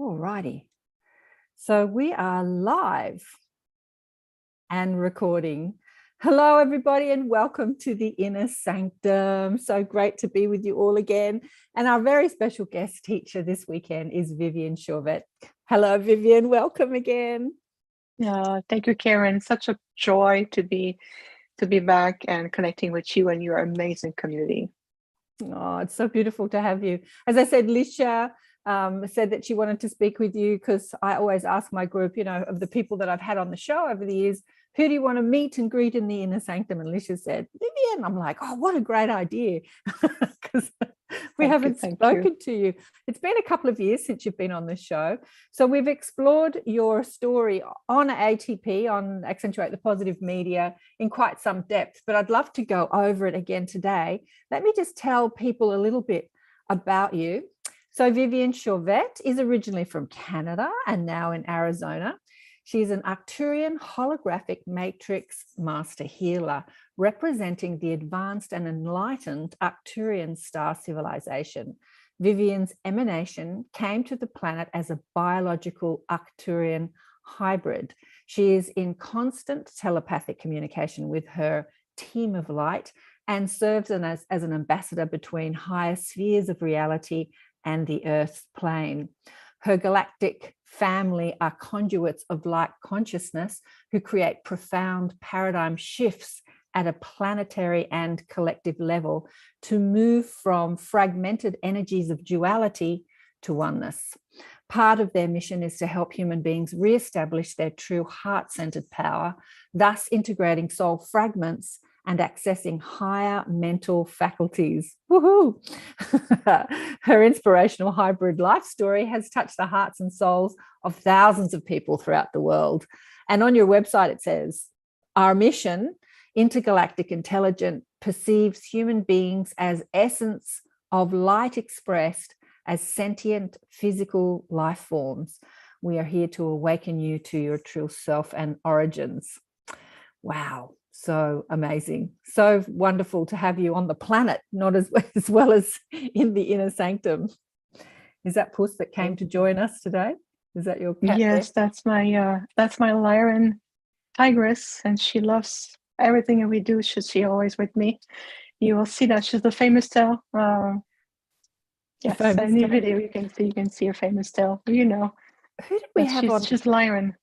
Alrighty. So we are live and recording. Hello, everybody, and welcome to the Inner Sanctum. So great to be with you all again. And our very special guest teacher this weekend is Viviane Chauvet. Hello, Viviane. Welcome again. Thank you, Karen. Such a joy to be back and connecting with you and your amazing community. Oh, it's so beautiful to have you. As I said, Lisha said that she wanted to speak with you because I always ask my group, of the people that I've had on the show over the years, who do you want to meet and greet in the Inner Sanctum? And Lisha said, Viviane. I'm like, oh, what a great idea. Because we haven't spoken to you. It's been a couple of years since you've been on the show. So we've explored your story on ATP, on Accentuate the Positive Media, in quite some depth, but I'd love to go over it again today. Let me just tell people a little bit about you. So Viviane Chauvet is originally from Canada and now in Arizona. She's an Arcturian holographic matrix master healer, representing the advanced and enlightened Arcturian star civilization. Viviane's emanation came to the planet as a biological Arcturian hybrid. She is in constant telepathic communication with her team of light and serves as an ambassador between higher spheres of reality and the Earth's plane. Her galactic family are conduits of light consciousness who create profound paradigm shifts at a planetary and collective level to move from fragmented energies of duality to oneness. Part of their mission is to help human beings reestablish their true heart-centered power, thus integrating soul fragments and accessing higher mental faculties. Woohoo! Her inspirational hybrid life story has touched the hearts and souls of thousands of people throughout the world. And on your website, it says, our mission, intergalactic intelligence, perceives human beings as essence of light expressed as sentient physical life forms. We are here to awaken you to your true self and origins. Wow. So amazing. So wonderful to have you on the planet, not as well as in the Inner Sanctum. Is that Puss that came to join us today? Is that your cat? Yes, there? That's my Lyran tigress, and she loves everything that we do. She's always with me. You will see that she's the famous tail. Yes, in the video you can see her famous tail. You know. Who did we have on? She's Lyran.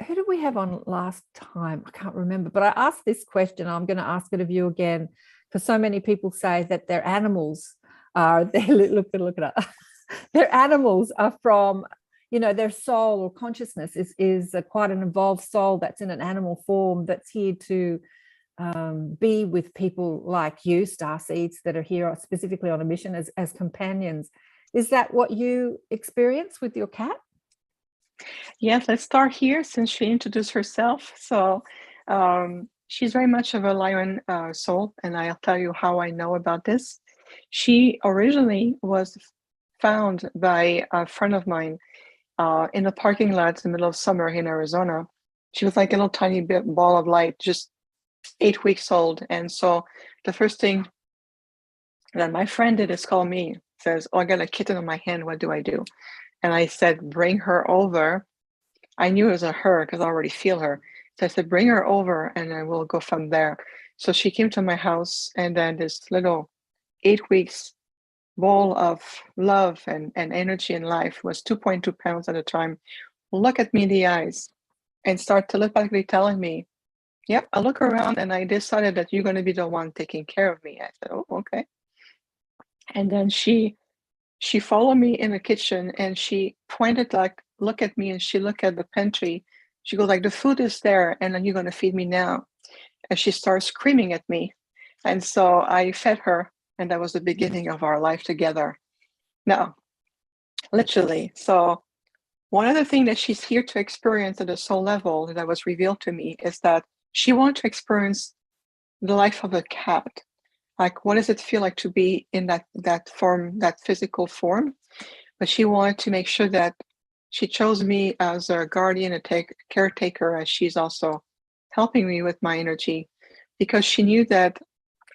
Who did we have on last time? I can't remember, but I asked this question. I'm going to ask it of you again, because so many people say that their animals are, look at it. Their animals are from, their soul or consciousness is quite an evolved soul that's in an animal form that's here to be with people like you, starseeds, that are here specifically on a mission as companions. Is that what you experience with your cat? Yes, let's start here since she introduced herself. So she's very much of a Lyran soul, and I'll tell you how I know about this. She originally was found by a friend of mine in a parking lot in the middle of summer in Arizona. She was like a little tiny ball of light, just 8 weeks old. And so the first thing that my friend did is call me, says, oh, I got a kitten on my hand, what do I do? And I said, bring her over. I knew it was a her because I already feel her. So I said, bring her over and then we'll go from there. So she came to my house, and then this little 8 weeks ball of love and energy and life was 2.2 pounds at a time. Look at me in the eyes and start telepathically telling me, yep, I look around and I decided that you're going to be the one taking care of me. I said, oh, okay. And then she followed me in the kitchen and she pointed like, look at me, and she looked at the pantry. She goes like, the food is there and then you're going to feed me now. And she starts screaming at me. And so I fed her, and that was the beginning of our life together. Now, literally. So one other thing that she's here to experience at the soul level that was revealed to me is that she wanted to experience the life of a cat. Like, what does it feel like to be in that form, that physical form? But she wanted to make sure that she chose me as a guardian, a caretaker, as she's also helping me with my energy, because she knew that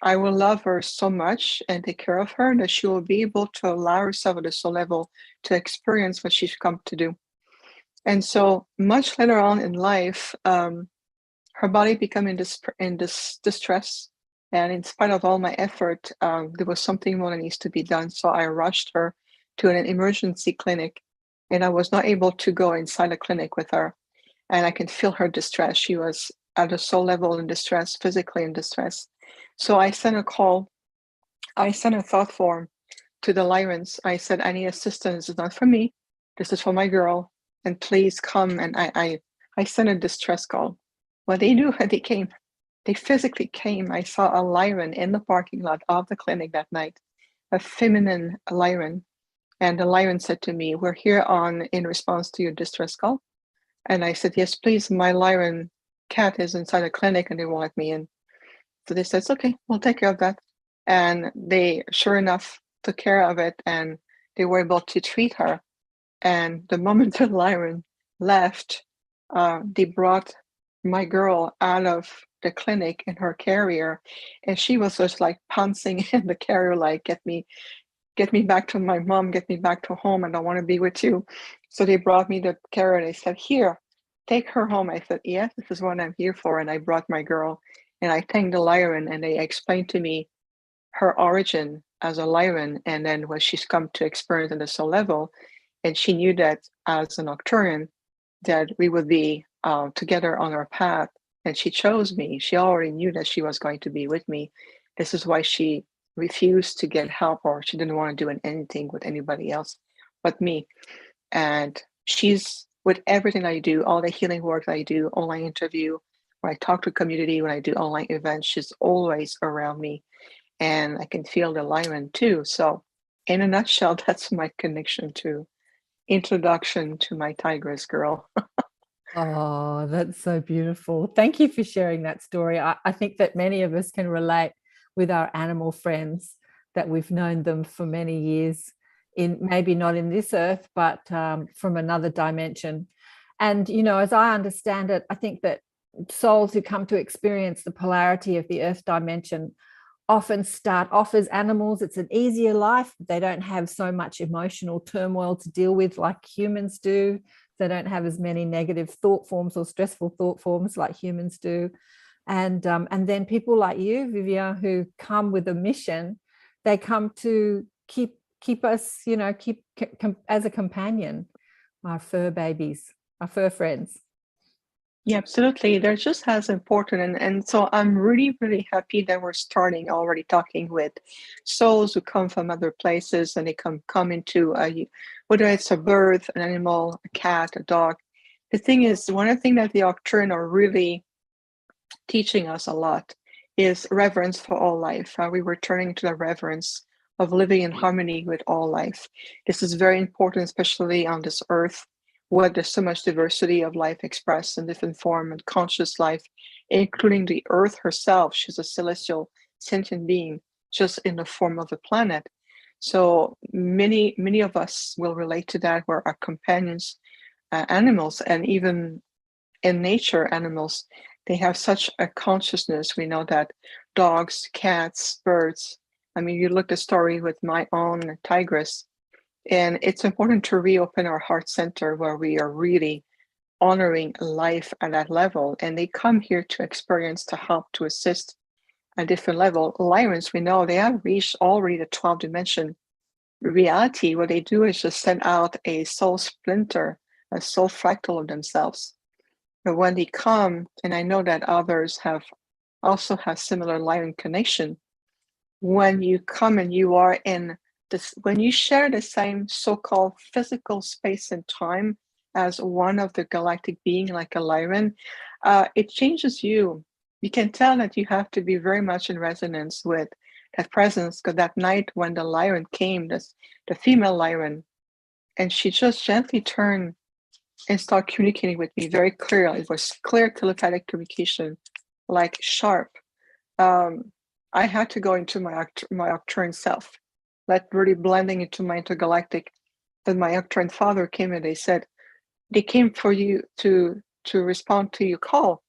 I will love her so much and take care of her that she will be able to allow herself at the soul level to experience what she's come to do. And so much later on in life, her body became in this distress. And in spite of all my effort, there was something more that needs to be done. So I rushed her to an emergency clinic, and I was not able to go inside the clinic with her. And I can feel her distress. She was at a soul level in distress, physically in distress. So I sent a call. I sent a thought form to the Lyrans. I said, I need assistance. It's not for me. This is for my girl. And please come. And I sent a distress call. What they do, they came. They physically came. I saw a Lyran in the parking lot of the clinic that night, a feminine Lyran. And the Lyran said to me, we're here in response to your distress call. And I said, yes, please. My Lyran cat is inside the clinic and they won't let me in. So they said, it's okay, we'll take care of that. And they, sure enough, took care of it and they were able to treat her. And the moment the Lyran left, they brought my girl out of the clinic in her carrier, and she was just like pouncing in the carrier, like, get me back to my mom, get me back to home, and I want to be with you. So they brought me the carrier and they said, here, take her home. I said, yes, this is what I'm here for. And I brought my girl and I thanked the Lyran, and they explained to me her origin as a Lyran and then what she's come to experience at the soul level. And she knew that as an Arcturian, that we would be together on our path. And she chose me. She already knew that she was going to be with me. This is why she refused to get help, or she didn't want to do anything with anybody else but me. And she's with everything I do, all the healing work I do, online interview, when I talk to community, when I do online events, she's always around me. And I can feel the alignment too. So in a nutshell, that's my connection to introduction to my tigress girl. Oh, that's so beautiful. Thank you for sharing that story. I think that many of us can relate with our animal friends, that we've known them for many years, in maybe not in this earth, but from another dimension. And, you know, as I understand it, I think that souls who come to experience the polarity of the earth dimension often start off as animals. It's an easier life. They don't have so much emotional turmoil to deal with like humans do. They don't have as many negative thought forms or stressful thought forms like humans do. And then people like you, Viviane, who come with a mission, they come to keep us, you know, keep as a companion, our fur babies, our fur friends. Yeah, absolutely. They're just as important. And so I'm really, really happy that we're starting already talking with souls who come from other places, and they come into whether it's a bird, an animal, a cat, a dog. The thing is, one of the things that the Arcturian are really teaching us a lot is reverence for all life. We were turning to the reverence of living in harmony with all life. This is very important, especially on this earth, where there's so much diversity of life expressed in different form and conscious life, including the earth herself. She's a celestial sentient being, just in the form of a planet. So many of us will relate to that, where our companions, animals, and even in nature, animals, they have such a consciousness. We know that dogs, cats, birds. I mean, you look at the story with my own tigress, and it's important to reopen our heart center, where we are really honoring life at that level. And they come here to experience, to help, to assist at different level. Lyrans, we know they have reached already the 12th dimension reality. What they do is just send out a soul splinter, a soul fractal of themselves. But when they come, and I know that others also have similar Lyran connection, when you come and you are in this, when you share the same so-called physical space and time as one of the galactic being, like a Lyran, it changes you. You can tell that you have to be very much in resonance with that presence, because that night when the Lyran came, the female Lyran, and she just gently turned and start communicating with me very clearly. It was clear telepathic communication, like sharp. I had to go into my Arcturian self, like really blending into my intergalactic. Then my Arcturian father came and they came for you to respond to your call.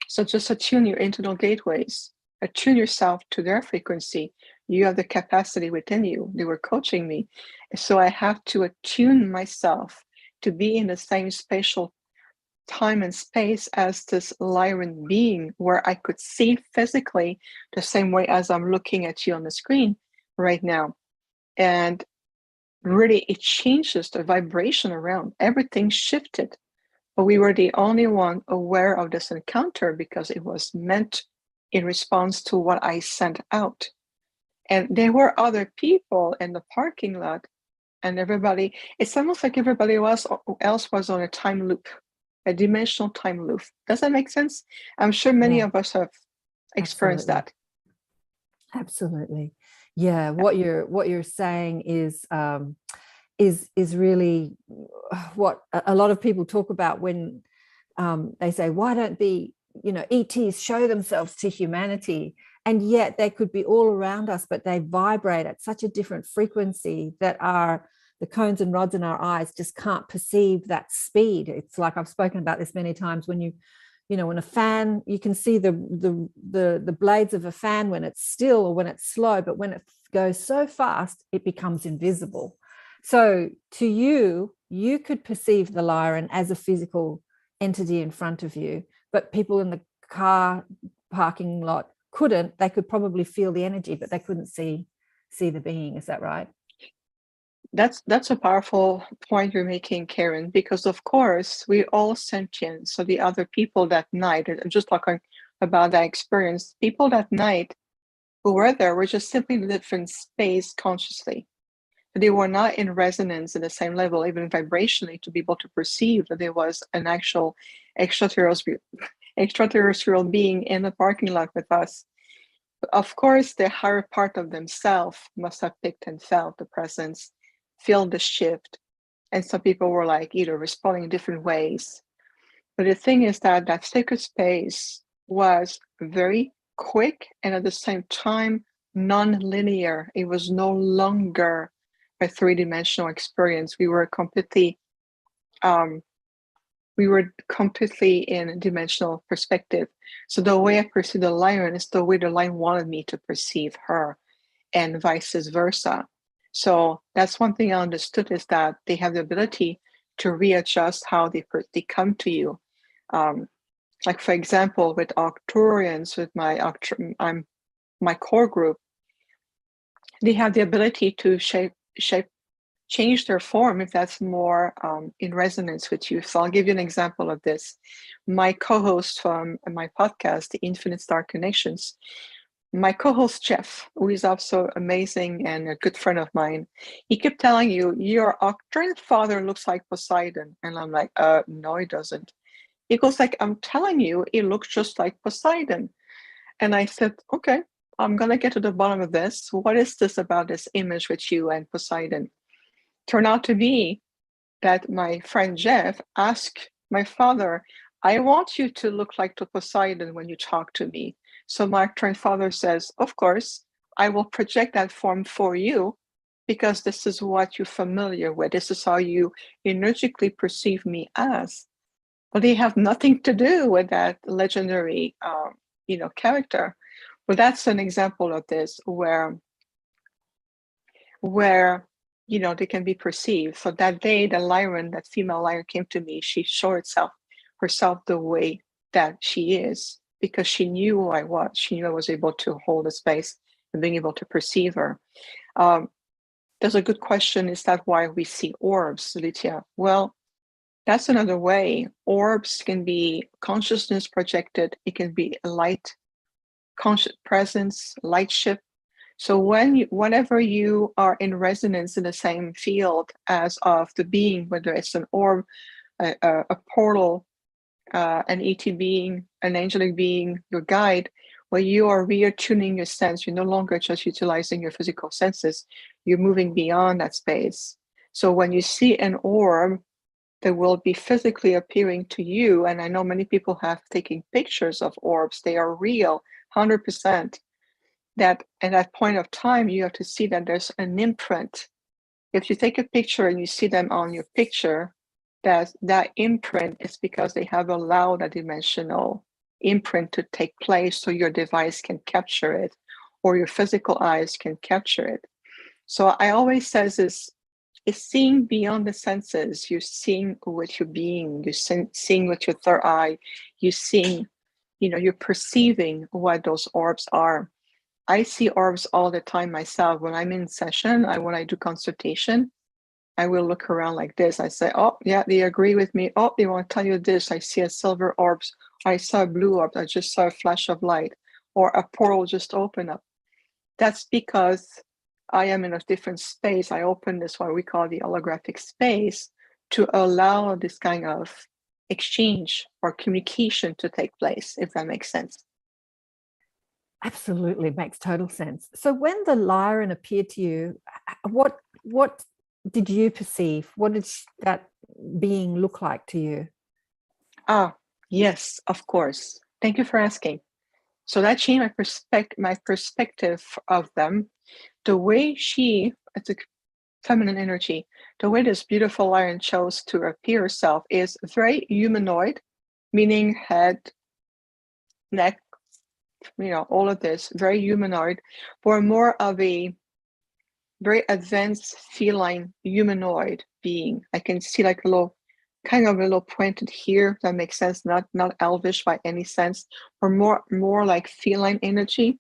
So just attune your internal gateways attune yourself to their frequency. You have the capacity within you. They were coaching me. So I have to attune myself to be in the same spatial time and space as this Lyran being, where I could see physically the same way as I'm looking at you on the screen right now. And really, it changes the vibration around. Everything shifted. But we were the only one aware of this encounter because it was meant in response to what I sent out. And there were other people in the parking lot, and everybody, it's almost like everybody else was on a time loop, a dimensional time loop. Does that make sense? I'm sure many of us have experienced that. Absolutely. Yeah. What you're saying is really what a lot of people talk about when they say, why don't the ETs show themselves to humanity? And yet they could be all around us, but they vibrate at such a different frequency that the cones and rods in our eyes just can't perceive that speed. It's like, I've spoken about this many times, when when a fan, you can see the blades of a fan when it's still or when it's slow, but when it goes so fast, it becomes invisible. So to you could perceive the Lyran as a physical entity in front of you, but people in the car parking lot couldn't. They could probably feel the energy, but they couldn't see the being. Is that right? That's a powerful point you're making, Karen, because of course we all sentient. So the other people that night, I'm just talking about that experience, people that night who were there were just simply in a different space consciously. They were not in resonance at the same level, even vibrationally, to be able to perceive that there was an actual extraterrestrial being in the parking lot with us. But of course, the higher part of themselves must have picked and felt the presence, feel the shift. And some people were like either responding in different ways. But the thing is that sacred space was very quick and at the same time non-linear. It was no longer a three-dimensional experience. We were completely in dimensional perspective. So the way I perceive the Lyran is the way the Lyran wanted me to perceive her, and vice versa. So that's one thing I understood, is that they have the ability to readjust how they come to you. Like for example, with Arcturians, with my core group, they have the ability to change their form if that's more in resonance with you. So I'll give you an example of this. My co-host from my podcast, The Infinite Star Connections, my co-host Jeff, who is also amazing and a good friend of mine, he kept telling you, your Arcturian father looks like Poseidon. And I'm like, no, he doesn't. He goes like, I'm telling you, he looks just like Poseidon. And I said, okay, I'm going to get to the bottom of this. What is this about this image with you and Poseidon? Turned out to be that my friend Jeff asked my father, I want you to look like the Poseidon when you talk to me. So my Arcturian father says, of course, I will project that form for you, because this is what you're familiar with. This is how you energetically perceive me as. But they have nothing to do with that legendary, character. But that's an example of this where they can be perceived. So that day, the Lyran, that female Lyran, came to me. She showed herself the way that she is, because she knew who I was. She knew I was able to hold the space and being able to perceive her. There's a good question: is that why we see orbs, Lydia? Well, that's another way. Orbs can be consciousness projected. It can be a light, conscious presence, light shift. So whenever you are in resonance in the same field as of the being, whether it's an orb, a portal, an ET being, an angelic being, your guide, where you are reattuning your sense, you're no longer just utilizing your physical senses, you're moving beyond that space. So when you see an orb that will be physically appearing to you, and I know many people have taken pictures of orbs, they are real, 100%. That at that point of time, you have to see that there's an imprint. If you take a picture and you see them on your picture, that imprint is because they have allowed a dimensional imprint to take place so your device can capture it or your physical eyes can capture it. So I always says is seeing beyond the senses. You're seeing with your being, you're seeing with your third eye, you're seeing, you're perceiving what those orbs are. I see orbs all the time myself. When I'm in session, when I do consultation, I will look around like this. I say, oh, yeah, they agree with me. Oh, they want to tell you this. I see a silver orb. I saw a blue orb. I just saw a flash of light, or a portal just open up. That's because I am in a different space. I open this, what we call the holographic space, to allow this kind of exchange or communication to take place, if that makes sense. Absolutely, makes total sense. So when the Lyran appeared to you, what did you perceive? What did that being look like to you? Yes, of course. Thank you for asking. So that changed my perspective of them. The way it's a feminine energy, the way this beautiful Lyran chose to appear herself is very humanoid, meaning head, neck, all of this, very humanoid, but more of a very advanced feline humanoid being. I can see like a little pointed here. That makes sense. Not elvish by any sense, or more like feline energy.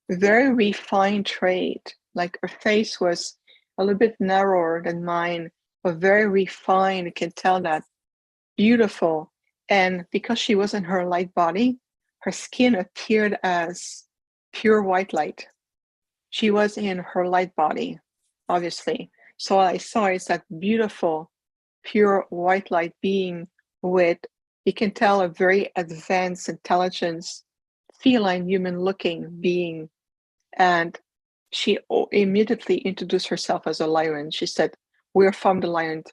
Very refined trait. Like her face was a little bit narrower than mine, but very refined. You can tell that. Beautiful. And because she was in her light body, her skin appeared as pure white light. She was in her light body, obviously. So I saw it's that beautiful, pure white light being with, you can tell, a very advanced intelligence, feline human looking being. And she immediately introduced herself as a Lyran. She said, we're from the Lion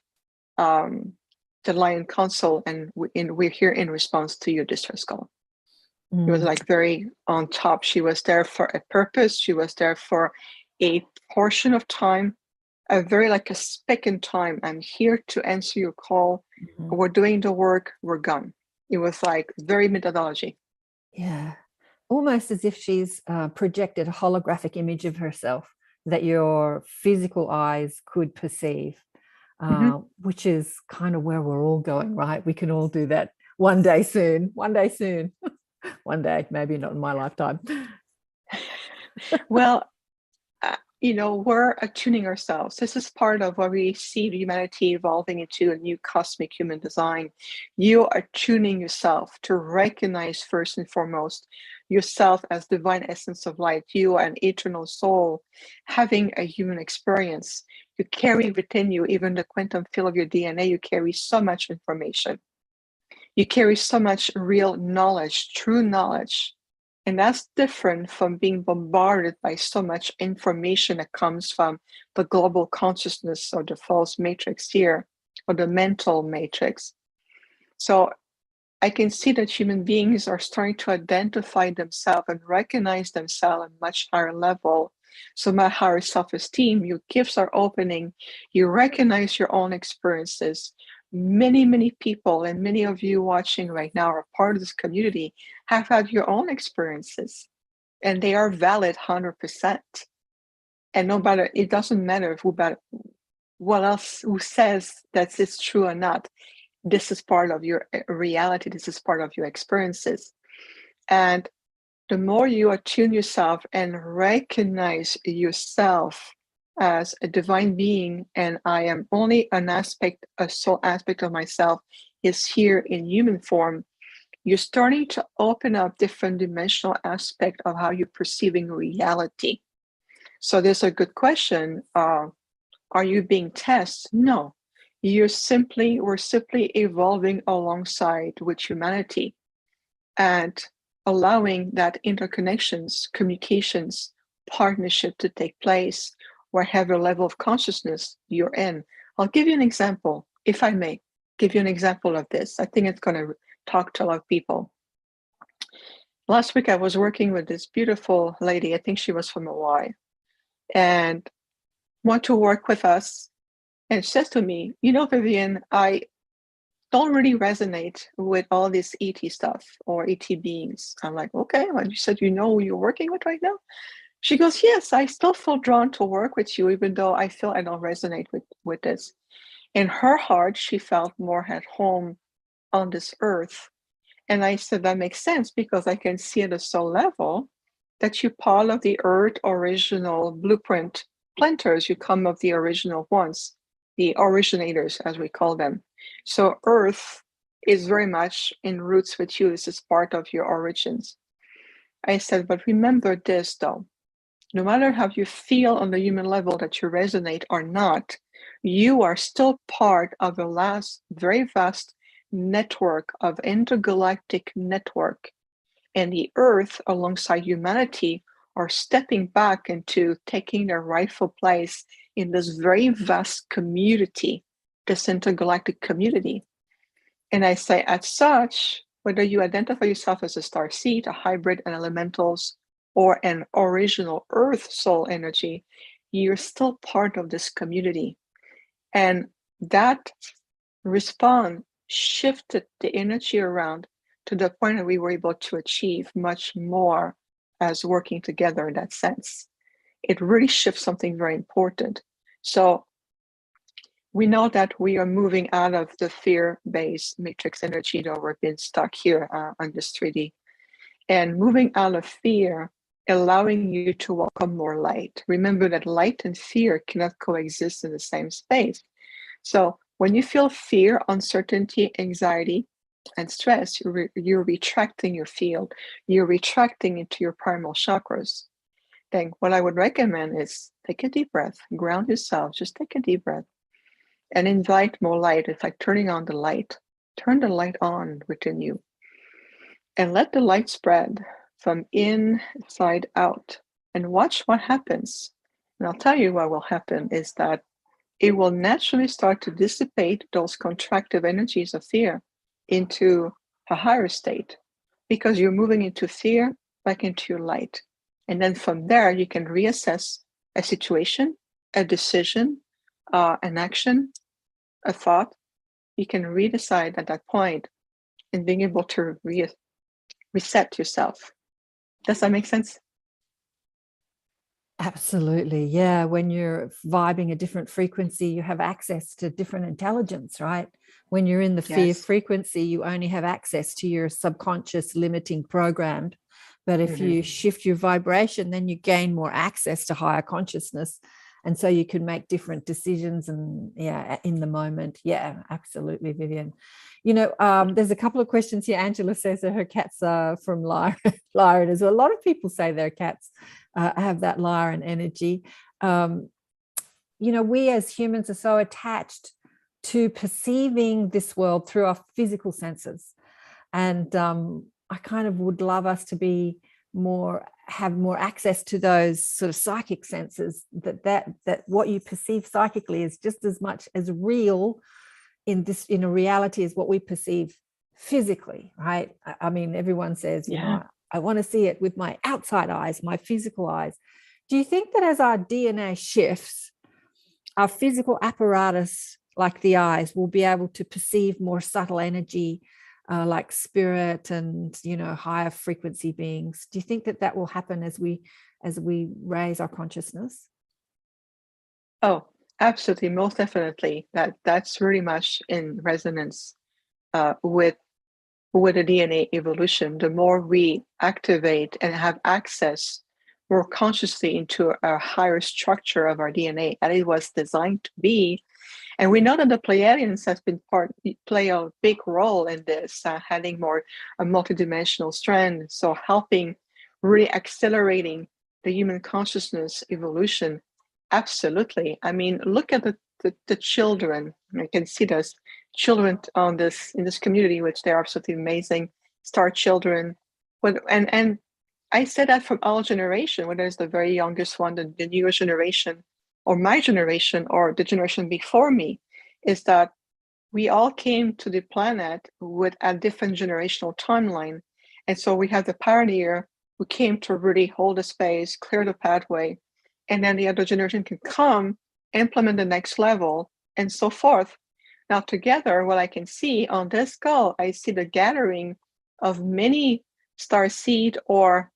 Council, and we're here in response to your distress call. It was like very on top. She was there for a purpose. She was there for a portion of time, very like a speck in time. I'm here to answer your call. We're doing the work. We're gone. It was like very methodology. Yeah, almost as if she's projected a holographic image of herself that your physical eyes could perceive, which is kind of where we're all going, right? We can all do that one day soon. One day, maybe not in my lifetime. Well, we're attuning ourselves. This is part of what we see humanity evolving into a new cosmic human design. You are tuning yourself to recognize first and foremost yourself as divine essence of light. You are an eternal soul having a human experience. You carry within you, even the quantum field of your DNA, you carry so much information. You carry so much real knowledge, true knowledge. And that's different from being bombarded by so much information that comes from the global consciousness or the false matrix here, or the mental matrix. So I can see that human beings are starting to identify themselves and recognize themselves at a much higher level. So my higher self-esteem, your gifts are opening, you recognize your own experiences. Many people, and many of you watching right now are part of this community, have had your own experiences, and they are valid 100%. And no matter, it doesn't matter who says that it's true or not. This is part of your reality. This is part of your experiences. And the more you attune yourself and recognize yourself as a divine being, and I am only a soul aspect of myself is here in human form, you're starting to open up different dimensional aspect of how you're perceiving reality. So there's a good question. Are you being tested? No. We're simply evolving alongside with humanity and allowing that interconnections, communications, partnership to take place, wherever level of consciousness you're in. I'll give you an example, if I may give you an example of this. I think it's going to talk to a lot of people. Last week, I was working with this beautiful lady. I think she was from Hawaii, and want to work with us. And she says to me, Viviane, don't really resonate with all this ET stuff or ET beings. I'm like, okay, well, you said you know who you're working with right now? She goes, yes, I still feel drawn to work with you, even though I feel I don't resonate with this. In her heart, she felt more at home on this earth. And I said, that makes sense because I can see at a soul level that you're part of the earth original blueprint planters. You come of the original ones, the originators, as we call them. So earth is very much in roots with you. This is part of your origins. I said, but remember this though, no matter how you feel on the human level that you resonate or not, you are still part of a very vast network of intergalactic network. And the earth alongside humanity are stepping back into taking their rightful place in this very vast community, this intergalactic community. And I say, as such, whether you identify yourself as a star seed, a hybrid, an elementals, or an original earth soul energy, you're still part of this community. And that response shifted the energy around to the point that we were able to achieve much more as working together in that sense. It really shifts something very important. So we know that we are moving out of the fear-based matrix energy that we've been stuck here on this 3D. And moving out of fear, allowing you to welcome more light. Remember that light and fear cannot coexist in the same space. So when you feel fear, uncertainty, anxiety, and stress, you're retracting your field. You're retracting into your primal chakras. Then what I would recommend is take a deep breath, ground yourself, just take a deep breath, and invite more light. It's like turning on the light. Turn the light on within you. And let the light spread from inside out. And watch what happens. And I'll tell you what will happen is that it will naturally start to dissipate those contractive energies of fear into a higher state because you're moving into fear back into your light. And then from there, you can reassess a situation, a decision, an action, a thought. You can redecide at that point and being able to reset yourself. Does that make sense? Absolutely. Yeah. When you're vibing a different frequency, you have access to different intelligence, right? When you're in the fear frequency, you only have access to your subconscious limiting programmed. But if you shift your vibration, then you gain more access to higher consciousnness. And so you can make different decisions and in the moment. Yeah, absolutely, Viviane. You know, there's a couple of questions here. Angela says that her cats are from Lyran as well. A lot of people say their cats have that Lyran energy. You know, we as humans are so attached to perceiving this world through our physical senses. And I kind of would love us to have more access to those sort of psychic senses, that what you perceive psychically is just as much as real in a reality as what we perceive physically, right? I mean, everyone says, you know, I want to see it with my outside eyes, my physical eyes. Do you think that as our DNA shifts, our physical apparatus, like the eyes, will be able to perceive more subtle energy, like spirit and, you know, higher frequency beings? Do you think that will happen as we raise our consciousness? Oh, absolutely, most definitely. That's really much in resonance with the DNA evolution. The more we activate and have access more consciously into a higher structure of our DNA that it was designed to be. And we know that the Pleiadians has been play a big role in this, having more a multidimensional strand, so helping really accelerating the human consciousness evolution. Absolutely. I mean, look at the children. I can see those children in this community, which they're absolutely amazing. Star children, and I say that from all generation, whether it's the very youngest one, the newer generation, or my generation, or the generation before me, is that we all came to the planet with a different generational timeline. And so we have the pioneer who came to really hold the space, clear the pathway, and then the other generation can come, implement the next level, and so forth. Now together, what I can see on this skull, I see the gathering of many starseed or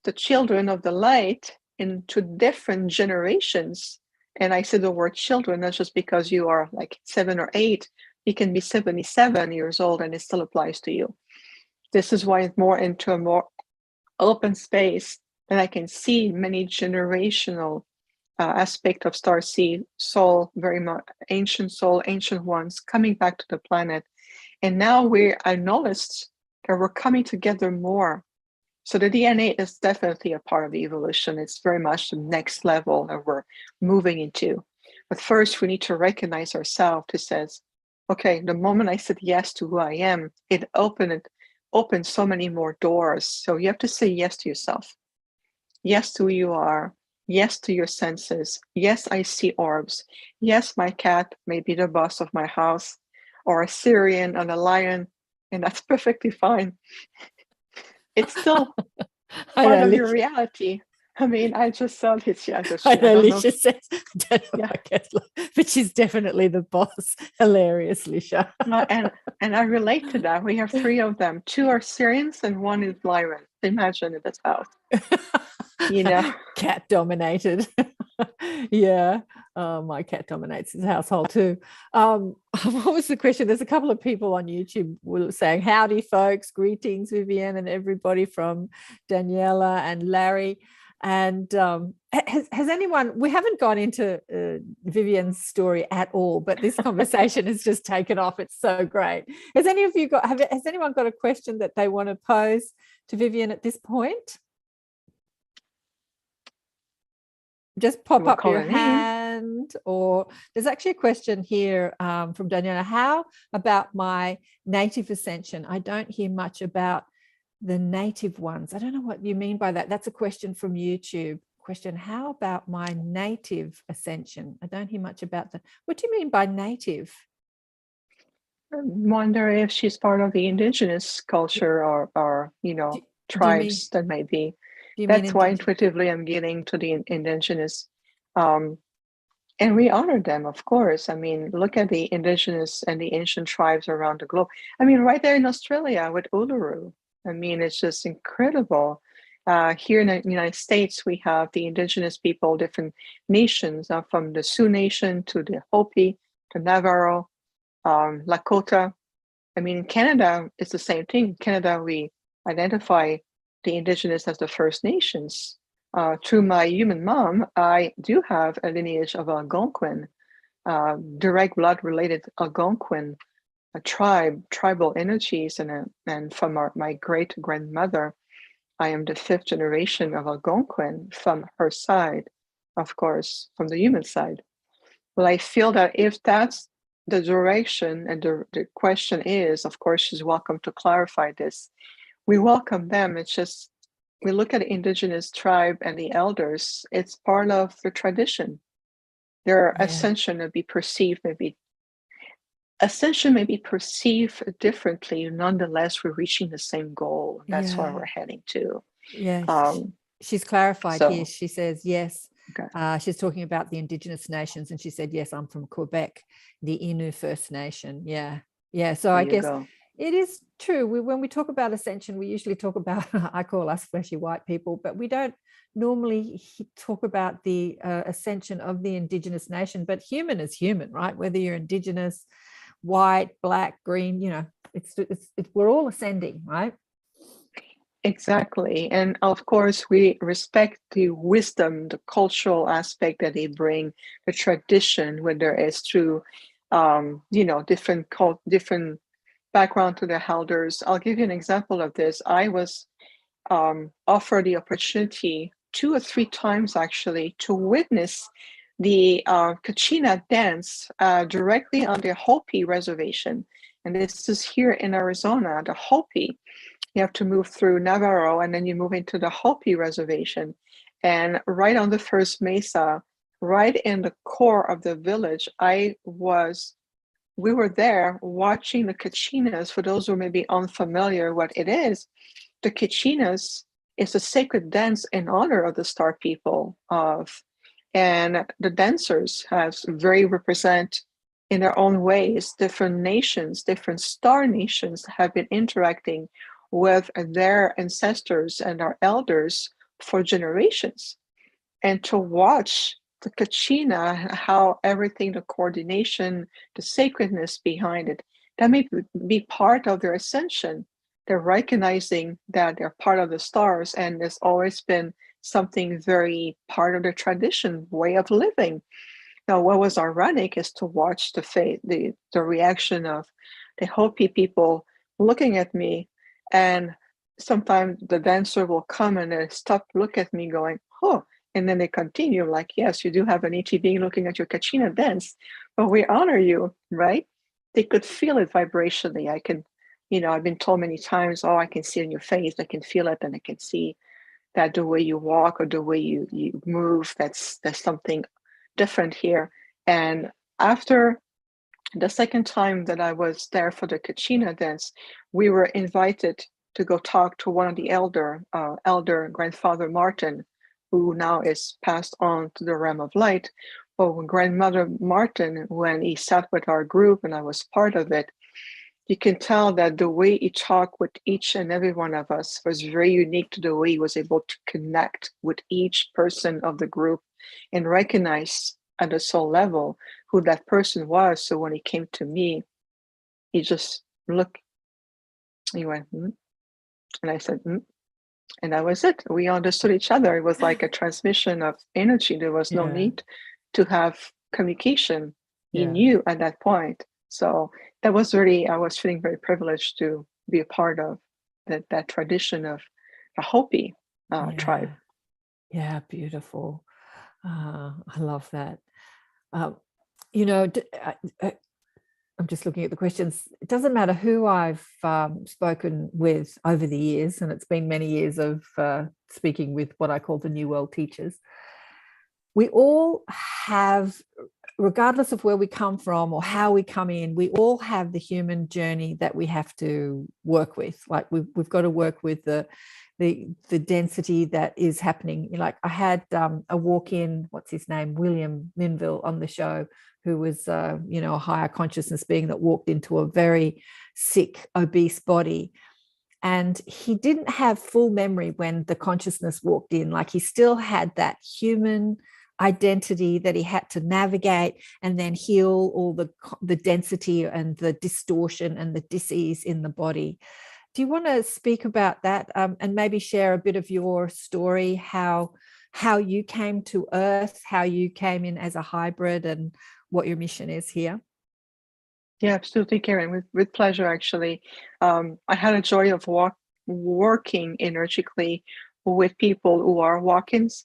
the children of the light into different generations. And I say the word children, not just because you are like 7 or 8, you can be 77 years old and it still applies to you. This is why it's more into a more open space, and I can see many generational aspect of starseed soul, very much ancient soul, ancient ones coming back to the planet. And now we acknowledged that we're coming together more. So the DNA is definitely a part of the evolution. It's very much the next level that we're moving into. But first, we need to recognize ourselves to says, okay, the moment I said yes to who I am, it opened so many more doors. So you have to say yes to yourself. Yes to who you are. Yes to your senses. Yes, I see orbs. Yes, my cat may be the boss of my house, or a Syrian and a lion, and that's perfectly fine. It's still part of your reality. I mean, I just saw this. Yeah, I know Lisha says, yeah. But she's definitely the boss. Hilarious, Lisha. and I relate to that. We have 3 of them. 2 are Syrians and 1 is Lyran. Imagine in this house. You know, cat dominated. Yeah. My cat dominates his household too. What was the question? There's a couple of people on YouTube were saying, howdy folks, greetings Viviane and everybody, from Daniela and Larry. And has anyone, we haven't gone into Viviane's story at all, but this conversation has just taken off. It's so great. Has anyone got a question that they want to pose to Viviane at this point? Just pop up your hand. Or there's actually a question here from Daniela. How about my native ascension? I don't hear much about the native ones. I don't know what you mean by that. That's a question from YouTube. Question, how about my native ascension? I don't hear much about that. What do you mean by native? I wonder if she's part of the indigenous culture or you know, tribes that might be. That's why intuitively I'm getting to the indigenous. And we honor them, of course. I mean, look at the indigenous and the ancient tribes around the globe. I mean, right there in Australia with Uluru. I mean, it's just incredible. Here in the United States, we have the indigenous people, different nations, from the Sioux Nation to the Hopi, to Navarro, Lakota. I mean, in Canada, it's the same thing. In Canada, we identify the indigenous as the First Nations. Through my human mom, I do have a lineage of Algonquin, direct blood related Algonquin, a tribal energies, and from my great grandmother, I am the 5th generation of Algonquin from her side, of course, from the human side. Well, I feel that if that's the direction, and the question is, of course, she's welcome to clarify this. We welcome them. It's just, we look at the indigenous tribe and the elders, it's part of the tradition. Their ascension may be perceived, ascension may be perceived differently. Nonetheless, we're reaching the same goal. That's where we're heading to. Yeah. She's clarified here. She says, yes. Okay. She's talking about the indigenous nations, and she said, yes, I'm from Quebec, the Innu First Nation. Yeah. Yeah. So I guess it is true. When we talk about ascension, we usually talk about, I call us fleshy white people, but we don't normally talk about the ascension of the indigenous nation. But human is human, right? Whether you're indigenous, white, black, green, you know, we're all ascending, right? Exactly. And of course, we respect the wisdom, the cultural aspect that they bring, the tradition, when there is through, you know, different background to the elders. I'll give you an example of this. I was offered the opportunity 2 or 3 times, actually, to witness the Kachina dance directly on the Hopi reservation. And this is here in Arizona, the Hopi. You have to move through Navarro, and then you move into the Hopi reservation. And right on the first mesa, right in the core of the village, we were there watching the Kachinas. For those who may be unfamiliar what it is, the Kachinas is a sacred dance in honor of the star people and the dancers represent in their own ways. Different nations, different star nations have been interacting with their ancestors and our elders for generations. And to watch the Kachina, how everything, the coordination, the sacredness behind it, that may be part of their ascension. They're recognizing that they're part of the stars, and it's always been something very part of their tradition, way of living. Now, what was ironic is to watch the reaction of the Hopi people looking at me, and sometimes the dancer will come and they stop, look at me, going, "Oh," and then they continue like, "Yes, you do have an ET being looking at your Kachina dance, but we honor you," right? They could feel it vibrationally. I can, I've been told many times, "Oh, I can see it in your face. I can feel it, and I can see that the way you walk or the way you move, there's something different here." And after the second time that I was there for the Kachina dance, we were invited to go talk to one of the elder grandfather Martin, who now is passed on to the realm of light. But when grandmother Martin, when he sat with our group and I was part of it, you can tell that the way he talked with each and every one of us was very unique to the way he was able to connect with each person of the group and recognize at a soul level who that person was. So when he came to me, he just looked, he went, "Hmm?" And I said, "Hmm?" And that was it. We understood each other. It was like a transmission of energy. There was no Yeah. need to have communication. He Yeah. knew at that point. So that was really, I was feeling very privileged to be a part of that tradition of the Hopi tribe. Yeah. Yeah. Beautiful. I love that. Um, you know, I'm just looking at the questions. It doesn't matter who I've spoken with over the years, and it's been many years of speaking with what I call the New World teachers. We all have, regardless of where we come from or how we come in, we all have the human journey that we have to work with. Like we've got to work with the density that is happening. Like I had a walk-in, what's his name, William Linville on the show, who was a higher consciousness being that walked into a very sick, obese body. And he didn't have full memory when the consciousness walked in. Like he still had that human identity that he had to navigate and then heal all the density and the distortion and the dis-ease in the body. Do you want to speak about that and maybe share a bit of your story, how you came to Earth, how you came in as a hybrid, and what your mission is here? Yeah, absolutely, Karen. With pleasure, actually. I had a joy of working energetically with people who are walk-ins.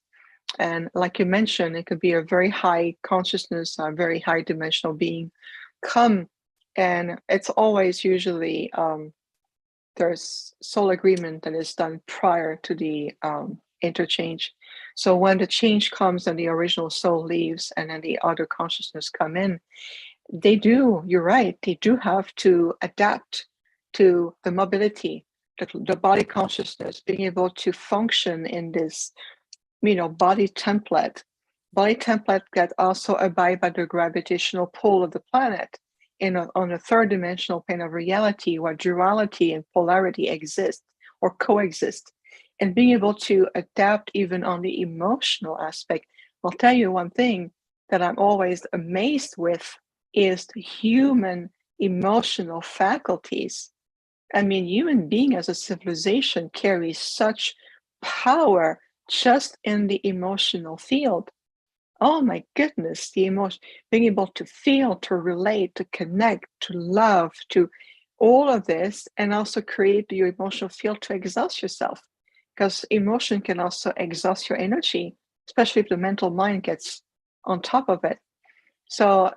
And like you mentioned, it could be a very high consciousness, a very high dimensional being come. And it's always usually there's soul agreement that is done prior to the interchange. So when the change comes and the original soul leaves and then the other consciousness come in, you're right, they do have to adapt to the mobility, the body consciousness, being able to function in this, body template that also abide by the gravitational pull of the planet on a third dimensional plane of reality where duality and polarity exist or coexist, and being able to adapt even on the emotional aspect. I'll tell you one thing that I'm always amazed with is the human emotional faculties. I mean, human being as a civilization carries such power just in the emotional field. Oh my goodness, the emotion, being able to feel, to relate, to connect, to love, to all of this, and also create your emotional field to exhaust yourself. Because emotion can also exhaust your energy, especially if the mental mind gets on top of it. So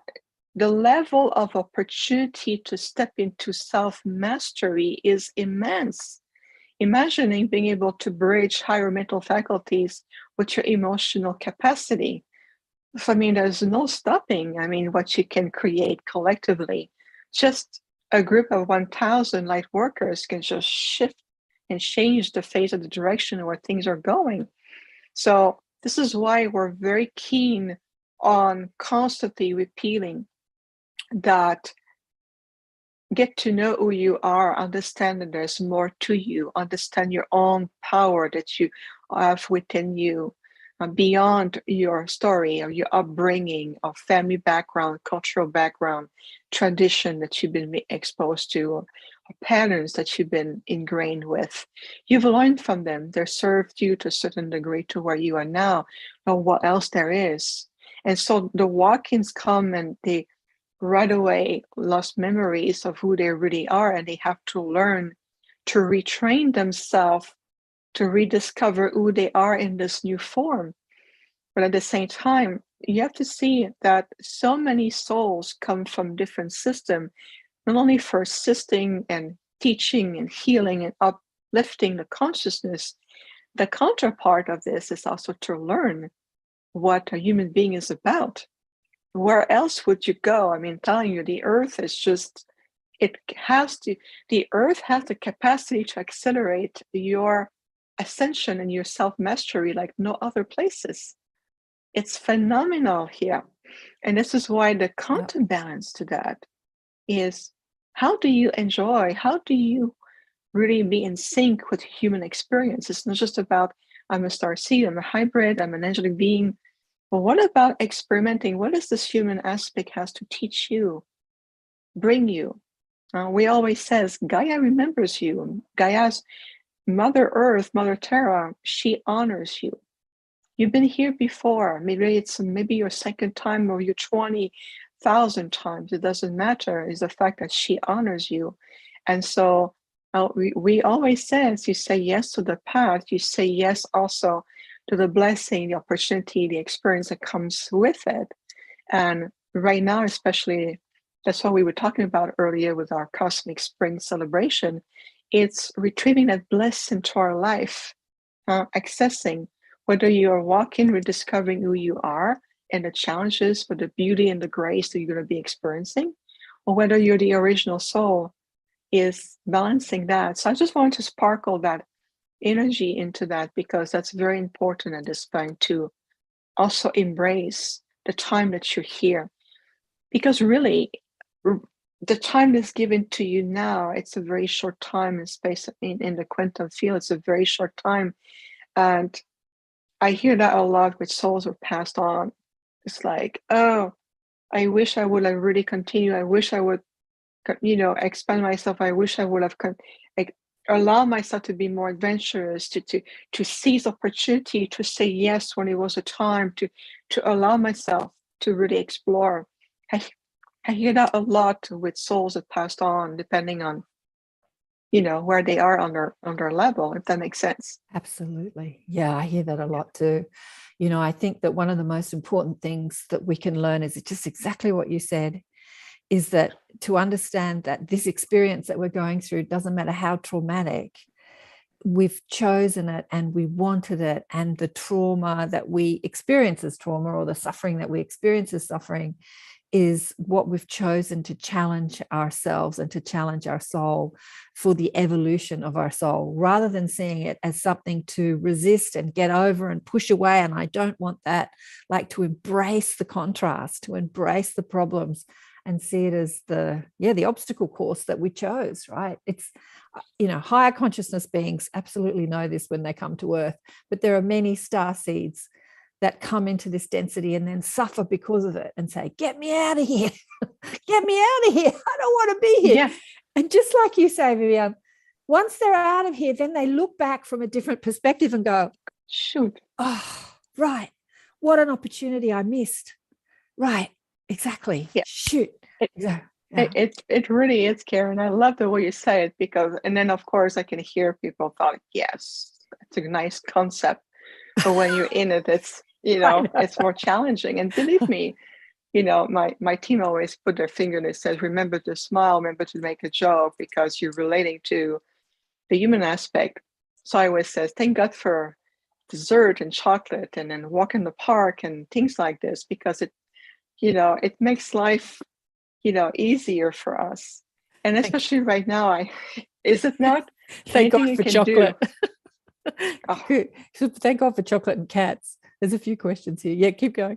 the level of opportunity to step into self-mastery is immense. Imagining being able to bridge higher mental faculties with your emotional capacity. So, I mean, there's no stopping. I mean, what you can create collectively. Just a group of 1,000 light workers can just shift and change the phase of the direction where things are going. So this is why we're very keen on constantly repealing that get to know who you are, understand that there's more to you, understand your own power that you have within you, beyond your story or your upbringing or family background, cultural background, tradition that you've been exposed to, or patterns that you've been ingrained with. You've learned from them. They served you to a certain degree to where you are now, or what else there is. And so the walk-ins come and they right away lost memories of who they really are, and they have to learn to retrain themselves to rediscover who they are in this new form. But at the same time, you have to see that so many souls come from different systems, not only for assisting and teaching and healing and uplifting the consciousness. The counterpart of this is also to learn what a human being is about. Where else would you go? I mean, telling you, the earth is just, the earth has the capacity to accelerate your ascension and your self-mastery like no other places. It's phenomenal here. And this is why the counterbalance to that is, how do you enjoy, how do you really be in sync with human experience? It's not just about, I'm a star seed, I'm a hybrid, I'm an angelic being. But what about experimenting? What does this human aspect has to teach you, bring you? We always says, Gaia remembers you. Gaia's Mother Earth, Mother Terra, she honors you. You've been here before. Maybe it's your second time or your 20,000 times. It doesn't matter. It's the fact that she honors you. And so we always says, you say yes to the path. You say yes also to the blessing, the opportunity, the experience that comes with it. And right now, especially, that's what we were talking about earlier with our Cosmic Spring celebration. It's retrieving that bliss into our life, accessing, whether you are walking, rediscovering who you are and the challenges, but the beauty and the grace that you're going to be experiencing, or whether you're the original soul, is balancing that. So I just wanted to sparkle that energy into that, because that's very important at this point to also embrace the time that you're here. Because really, the time that's given to you now, it's a very short time in space. In the quantum field, it's a very short time. And I hear that a lot with souls who passed on. It's like, oh, I wish I would have really continued. I wish I would, expand myself. I wish I would have allow myself to be more adventurous, to seize opportunity, to say yes when it was a time, to allow myself to really explore. I hear that a lot with souls that passed on, depending on, where they are on their level, if that makes sense. Absolutely. Yeah, I hear that a lot too. I think that one of the most important things that we can learn is just exactly what you said, is that to understand that this experience that we're going through, doesn't matter how traumatic, we've chosen it and we wanted it, and the trauma that we experience as trauma, or the suffering that we experience as suffering, is what we've chosen to challenge ourselves and to challenge our soul for the evolution of our soul, rather than seeing it as something to resist and get over and push away. And I don't want that, like to embrace the contrast, to embrace the problems and see it as the obstacle course that we chose, right? It's, higher consciousness beings absolutely know this when they come to Earth, but there are many star seeds that come into this density and then suffer because of it and say, get me out of here. Get me out of here. I don't want to be here. Yeah. And just like you say, Viviane, once they're out of here, then they look back from a different perspective and go, shoot. Oh, right. What an opportunity I missed. Right. Exactly. Yeah. Shoot. Yeah. It really is, Karen. I love the way you say it, because, and then of course I can hear people thought, yes, it's a nice concept. But when you're in it, it's, it's more challenging. And believe me, my team always put their finger and it says, remember to smile, remember to make a joke, because you're relating to the human aspect. So I always says, thank God for dessert and chocolate and then walk in the park and things like this, because it makes life, easier for us. And especially right now, is it not? Thank God for chocolate. Oh. Thank God for chocolate and cats. There's a few questions here. Yeah, keep going.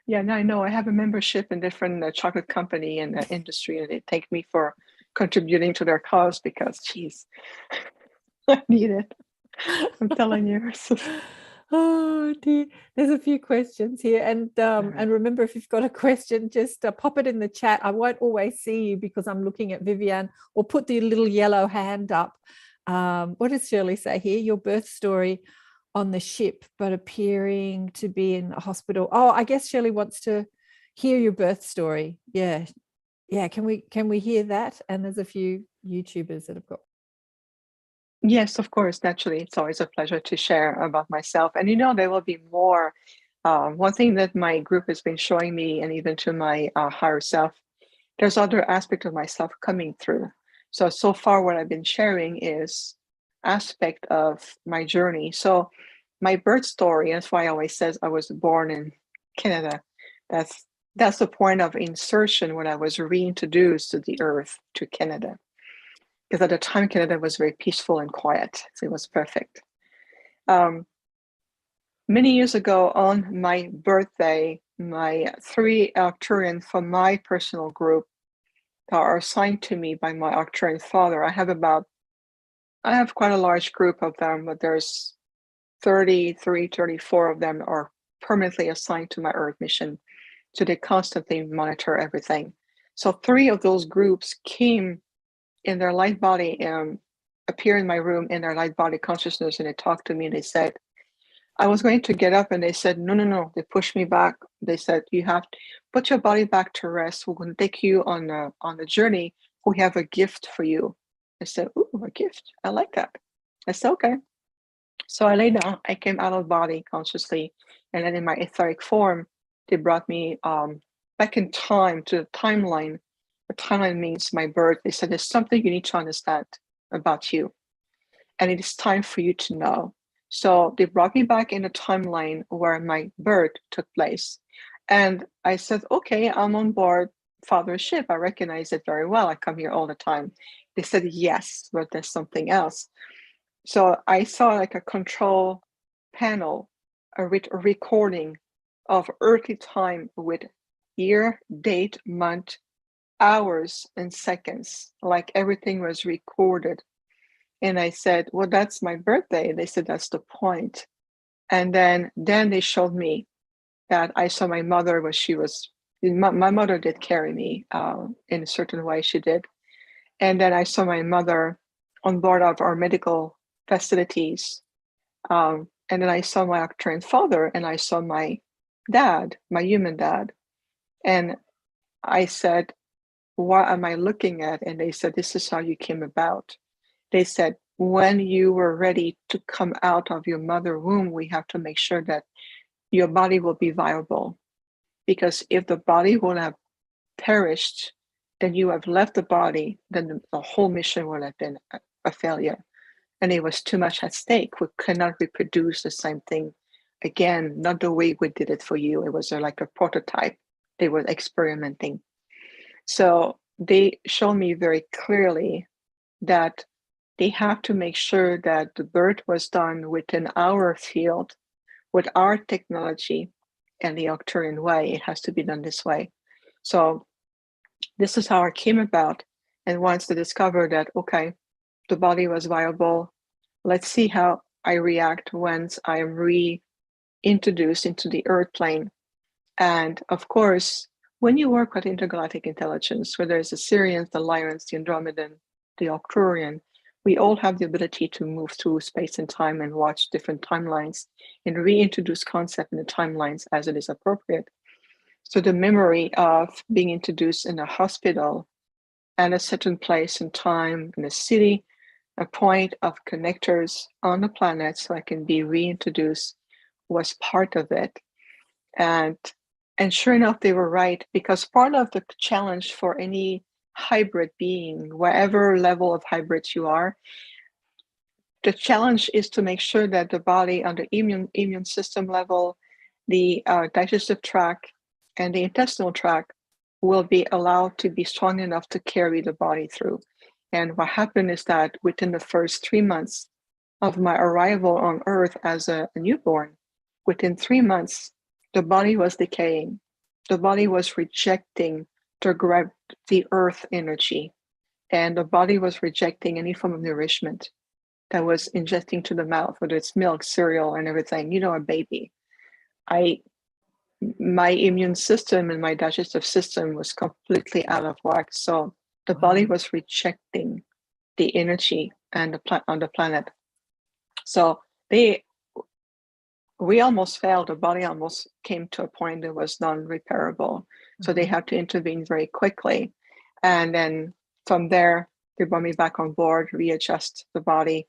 Yeah, now I know I have a membership in different chocolate company and industry, and they thank me for contributing to their cause because, geez, I need it. I'm telling you. Oh dear, there's a few questions here, and remember, if you've got a question, just pop it in the chat. I won't always see you because I'm looking at Viviane, or put the little yellow hand up. What does Shirley say here? Your birth story on the ship, but appearing to be in a hospital. Oh, I guess Shirley wants to hear your birth story. Yeah, Can we hear that? And there's a few YouTubers that have got. Yes, of course. Naturally, it's always a pleasure to share about myself. And there will be more. One thing that my group has been showing me, and even to my higher self, there's other aspect of myself coming through. So far, what I've been sharing is aspect of my journey. So my birth story, that's why I always says I was born in Canada. That's the point of insertion when I was reintroduced to the earth, to Canada. Because at the time, Canada was very peaceful and quiet. So it was perfect. Many years ago, on my birthday, my 3 Arcturian from my personal group that are assigned to me by my Arcturian father. I have quite a large group of them, but there's 33, 34 of them are permanently assigned to my Earth mission. So they constantly monitor everything. So 3 of those groups came in their light body, appear in my room in their light body consciousness, and they talked to me and they said, I was going to get up and they said, no. They pushed me back. They said, you have to put your body back to rest. We're going to take you on a journey. We have a gift for you. I said, ooh, a gift. I like that. I said, okay. So I lay down. I came out of body consciously. And then in my etheric form, they brought me back in time to the timeline. The timeline means my birth. They said, there's something you need to understand about you. And it is time for you to know. So they brought me back in a timeline where my birth took place. And I said, okay, I'm on board Father's ship. I recognize it very well. I come here all the time. They said, yes, but there's something else. So I saw like a control panel, a recording of earthly time with year, date, month, hours, and seconds. Like everything was recorded. And I said, well, that's my birthday. They said, that's the point. And then they showed me that I saw my mother my mother did carry me in a certain way, she did. And then I saw my mother on board of our medical facilities. And then I saw my Arcturian father, and I saw my dad, my human dad. And I said, what am I looking at? And they said, this is how you came about. They said, when you were ready to come out of your mother womb, we have to make sure that your body will be viable. Because if the body will have perished, then you have left the body, then the whole mission will have been a failure. And it was too much at stake. We cannot reproduce the same thing again, not the way we did it for you. It was like a prototype. They were experimenting. So they showed me very clearly that they have to make sure that the birth was done within our field, with our technology and the Arcturian way. It has to be done this way. So this is how it came about. And once they discovered that, okay, the body was viable, let's see how I react once I am reintroduced into the Earth plane. And of course, when you work with intergalactic intelligence, whether it's the Sirians, the Lyrians, the Andromedan, the Arcturian, we all have the ability to move through space and time and watch different timelines and reintroduce concept in the timelines as it is appropriate. So the memory of being introduced in a hospital at a certain place and time in a city, a point of connectors on the planet so I can be reintroduced was part of it. And sure enough, they were right, because part of the challenge for any hybrid being, whatever level of hybrids you are, the challenge is to make sure that the body on the immune system level, the digestive tract, and the intestinal tract will be allowed to be strong enough to carry the body through. And what happened is that within the first 3 months of my arrival on Earth as a newborn, within 3 months, the body was decaying. the body was rejecting the earth energy, and the body was rejecting any form of nourishment that was ingesting to the mouth, whether it's milk, cereal, and everything. You know, a baby. My immune system and my digestive system was completely out of whack. So the body was rejecting the energy and on the planet. So we almost failed. The body almost came to a point that was non-repairable. So they had to intervene very quickly. And then from there, they brought me back on board, readjust the body,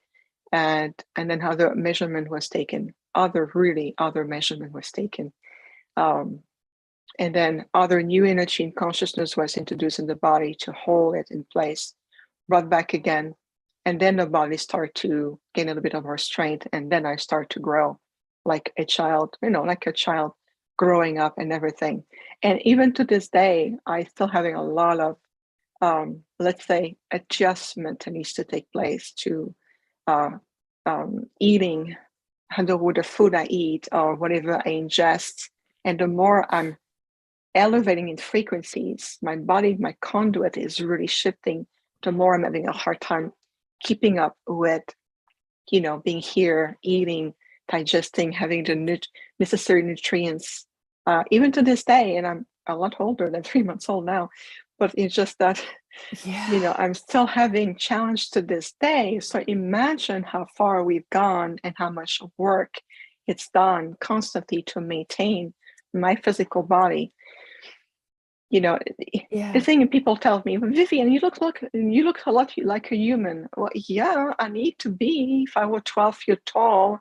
and then other measurement was taken. Other measurement was taken. And then other new energy and consciousness was introduced in the body to hold it in place, brought back again. And then the body started to gain a little bit of more strength. And then I start to grow like a child, like a child growing up and everything. And even to this day, I still having a lot of, let's say, adjustment that needs to take place to eating, with the food I eat or whatever I ingest. And the more I'm elevating in frequencies, my body, my conduit is really shifting, the more I'm having a hard time keeping up with, being here, eating, digesting, having the necessary nutrients. Even to this day, and I'm a lot older than 3 months old now, but it's just that, I'm still having challenge to this day. So imagine how far we've gone and how much work it's done constantly to maintain my physical body. The thing people tell me, Viviane, you look a lot like a human. Well, yeah, I need to be. If I were 12 feet tall,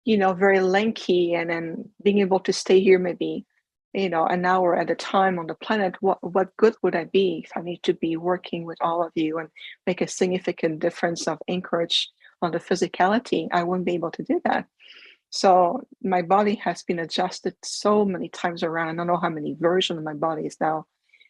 very lanky, and then being able to stay here maybe, an hour at a time on the planet, what good would I be if I need to be working with all of you and make a significant difference of anchorage on the physicality? I wouldn't be able to do that. So my body has been adjusted so many times around. I don't know how many versions of my body is now.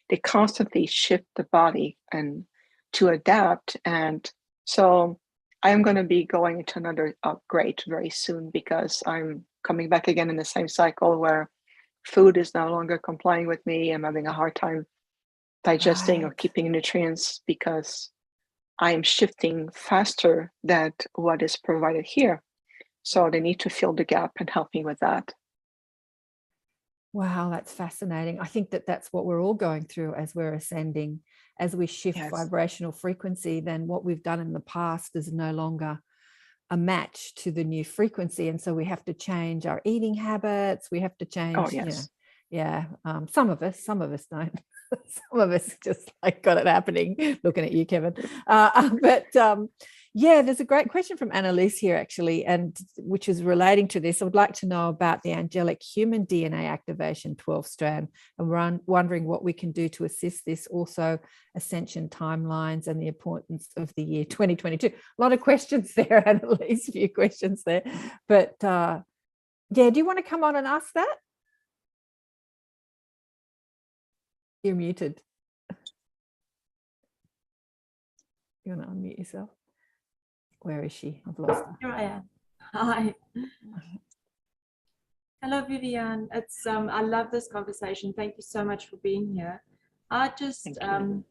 They constantly shift the body and to adapt. And so I am going to be going into another upgrade very soon, because I'm coming back again in the same cycle where food is no longer complying with me. I'm having a hard time digesting or keeping nutrients because I am shifting faster than what is provided here. So they need to fill the gap and help me with that. Wow, that's fascinating. I think that's what we're all going through as we're ascending. As we shift vibrational frequency, then what we've done in the past is no longer a match to the new frequency. And so we have to change our eating habits. We have to change, some of us don't. Some of us just got it happening. Looking at you, Kevin. There's a great question from Annalise here, actually, and which is relating to this. I would like to know about the angelic human DNA activation 12 strand, and we're wondering what we can do to assist this. Also, ascension timelines and the importance of the year 2022. A lot of questions there, Annalise. A few questions there, but do you want to come on and ask that? You're muted. You want to unmute yourself? Where is she? I've lost her. Here I am. Hi. Hello, Viviane. It's I love this conversation. Thank you so much for being here. I just you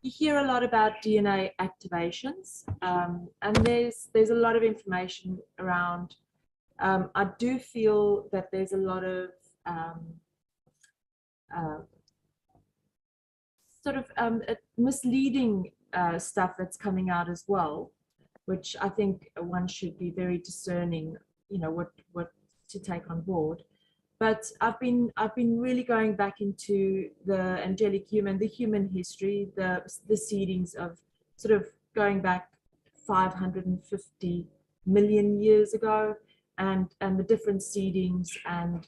hear a lot about DNA activations, and there's a lot of information around. I do feel that there's a lot of misleading stuff that's coming out as well, which I think one should be very discerning, what to take on board. But I've been really going back into the angelic human, the human history, the seedings of sort of going back 550 million years ago, and the different seedings, and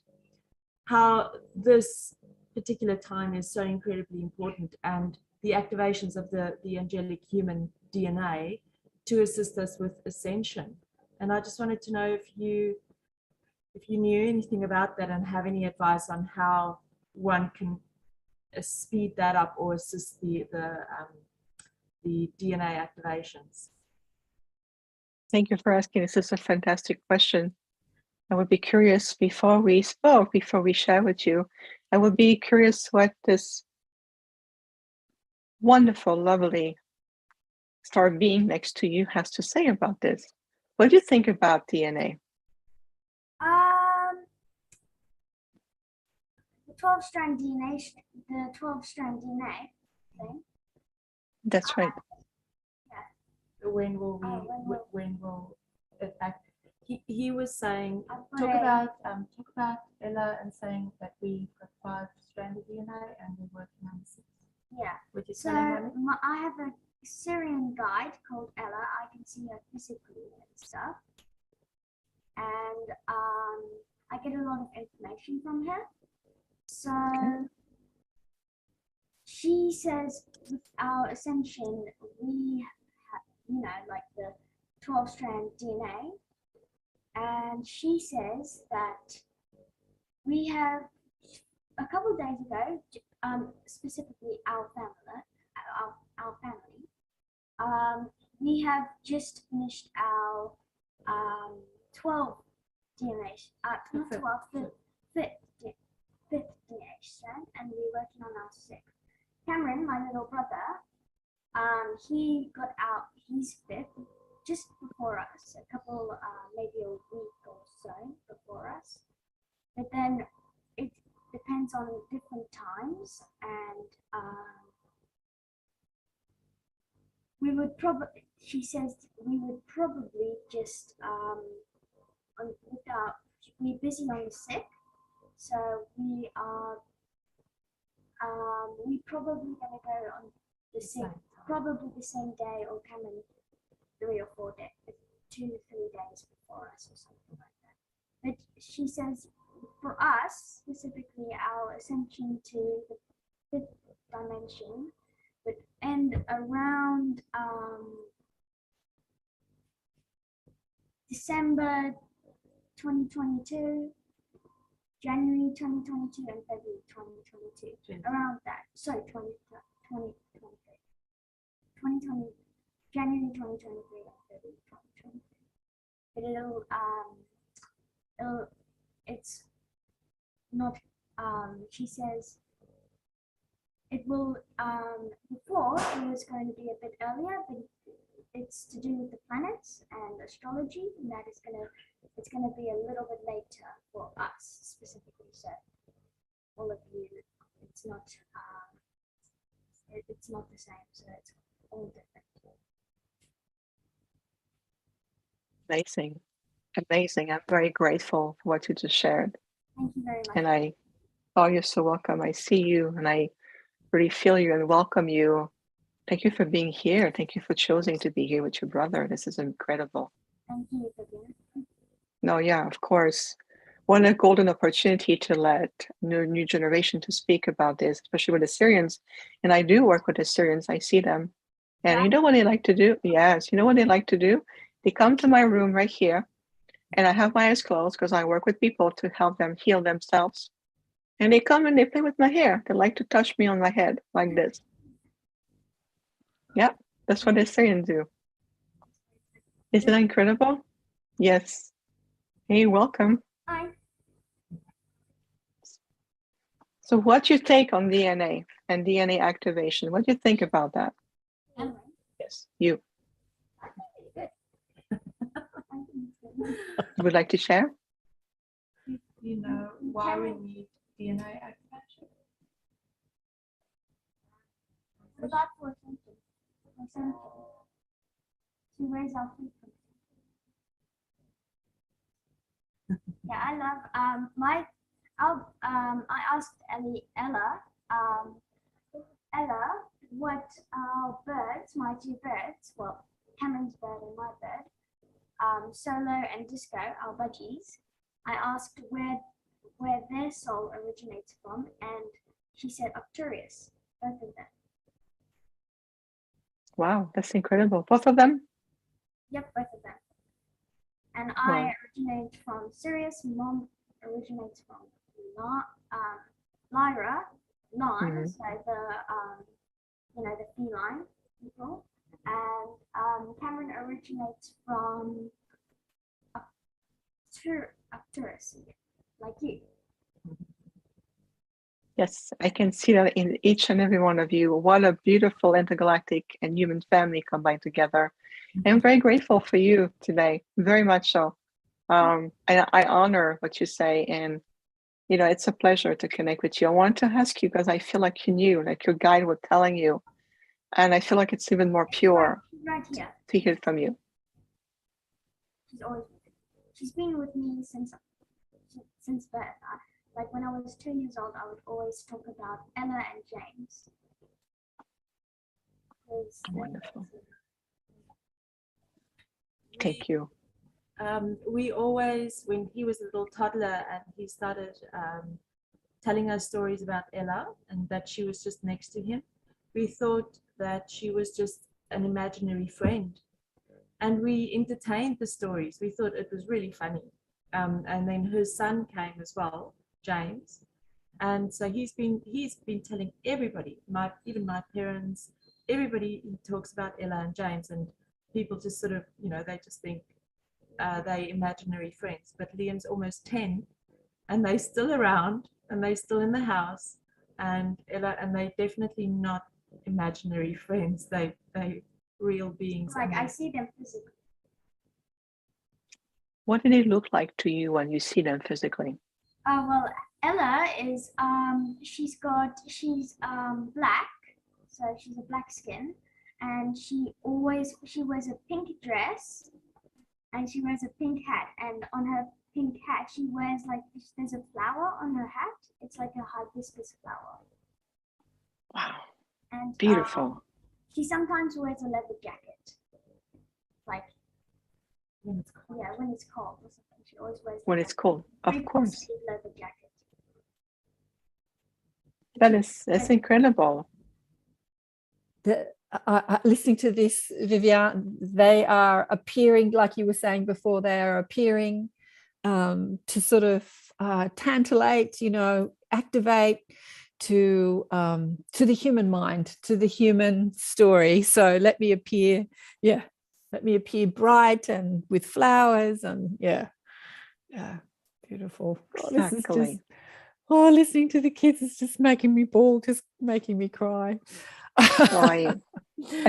how this particular time is so incredibly important, and the activations of the angelic human DNA to assist us with ascension. And I just wanted to know if you knew anything about that and have any advice on how one can speed that up or assist the DNA activations. Thank you for asking. This is a fantastic question. I would be curious, before we share with you, I would be curious what this wonderful, lovely star being next to you has to say about this. What do you think about DNA? The 12-strand DNA, the 12-strand DNA thing. That's right. When will we? When will it act? He was saying talk about Ella and saying that we've got 5-stranded DNA and we're working on 6. Yeah. Would you So say, I have a Syrian guide called Ella. I can see her physically and stuff, and I get a lot of information from her. So she says with our Ascension, we have, you know, like the 12-strand DNA, and she says that we have a couple of days ago, specifically our family, we have just finished our 12 DNA, fifth DNA strand, and we're working on our 6th. Cameron, my little brother, he got out his 5th just before us, a couple, maybe a week or so before us. But then it depends on different times, and we would probably, she says, we would probably just, we're busy on the 6th, so we are, we probably gonna go on the 6th, probably the same day, or come in 3 or 4 days, 2 to 3 days before us or something like that. But she says, for us, specifically our ascension to the 5th dimension would end around December 2022, January 2022, and February 2022. Around that. Sorry, 2020, January 2023 and February 2023. But it's not, she says, it will, before it was going to be a bit earlier, but it's to do with the planets and astrology, and that is it's gonna be a little bit later for us specifically. So all of you, it's not the same. So it's all different. Amazing. Amazing. I'm very grateful for what you just shared. Thank you very much. And you're so welcome. I see you and I really feel you and welcome you. Thank you for being here. Thank you for choosing to be here with your brother. This is incredible. Thank you, Viviane. No, yeah, of course. What a golden opportunity to let new generation to speak about this, especially with the Syrians. And I do work with the Syrians. I see them. And you know what they like to do? Yes, you know what they like to do? They come to my room right here, and I have my eyes closed because I work with people to help them heal themselves. And they come and they play with my hair. They like to touch me on my head like this. Yeah, that's what the Syrians do. Isn't that incredible? Yes. Hey, welcome. Hi. So what's your take on DNA and DNA activation? What do you think about that? Yes, you. You would like to share? You know why we need DNA activation? For Ascension. To raise our frequency. Yeah, I love I asked Ella, what our birds, my 2 birds, well, Cameron's bird and my bird, Solo and Disco, our budgies, I asked where their soul originates from, and she said Arcturian, both of them. Wow, that's incredible. Both of them? Yep, both of them. And Wow. I originate from Sirius. Mom originates from Lyra, so the feline people, and Cameron originates from Arcturus, like you. Yes, I can see that in each and every one of you. What a beautiful intergalactic and human family combined together. I'm very grateful for you today, very much so. And I honor what you say, and you know, it's a pleasure to connect with you. I want to ask you because I feel like you knew, like your guide was telling you, and I feel like it's even more pure Right here. to hear it from you. She's been with me since birth. Like when I was 2 years old, I would always talk about Ella and James. Wonderful. Thank you. We always, when he was a little toddler and he started telling us stories about Ella and that she was just next to him, we thought that she was just an imaginary friend. And we entertained the stories. We thought it was really funny. And then her son came as well, James. And so he's been telling everybody, even my parents, everybody talks about Ella and James, and people just sort of, you know, they just think they're imaginary friends. But Liam's almost 10 and they're still around and they're still in the house. And Ella, and they're definitely not imaginary friends. They real beings. Like I see them physically. What did it look like to you when you see them physically? Well, Ella is she's black, so she's a black skin, and she wears a pink dress, and she wears a pink hat, and on her pink hat she wears like there's a flower on her hat. It's like a hibiscus flower. Wow. And beautiful. She sometimes wears a leather jacket, like when it's cold. Yeah, when it's cold or something. She always wears. When it's cold, of course. Leather jacket. That's incredible. Listening to this, Viviane, they are appearing, like you were saying before, they are appearing to sort of tantallate, you know, activate to the human mind, to the human story. So let me appear bright and with flowers, and beautiful. Exactly. This is just, listening to the kids is just making me bawl, just making me cry. I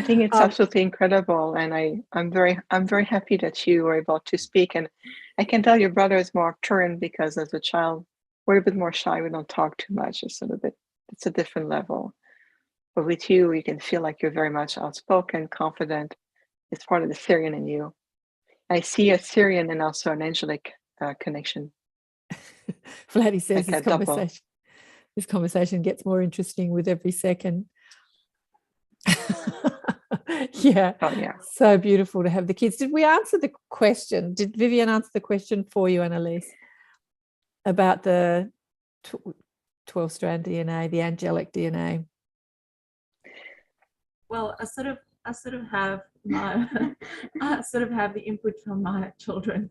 think it's absolutely incredible, and I'm very happy that you were able to speak. And I can tell your brother is more Arcturian because as a child we're a bit more shy. We don't talk too much. It's a different level. But with you, you can feel like you're very much outspoken, confident. It's part of the Syrian in you. I see a Syrian and also an angelic connection. Vladdy says like this conversation gets more interesting with every second. Yeah. Oh, yeah. So beautiful to have the kids. Did we answer the question? Did Viviane answer the question for you, Annalise, about the 12-strand DNA, the angelic DNA? Well, I sort of have my the input from my children.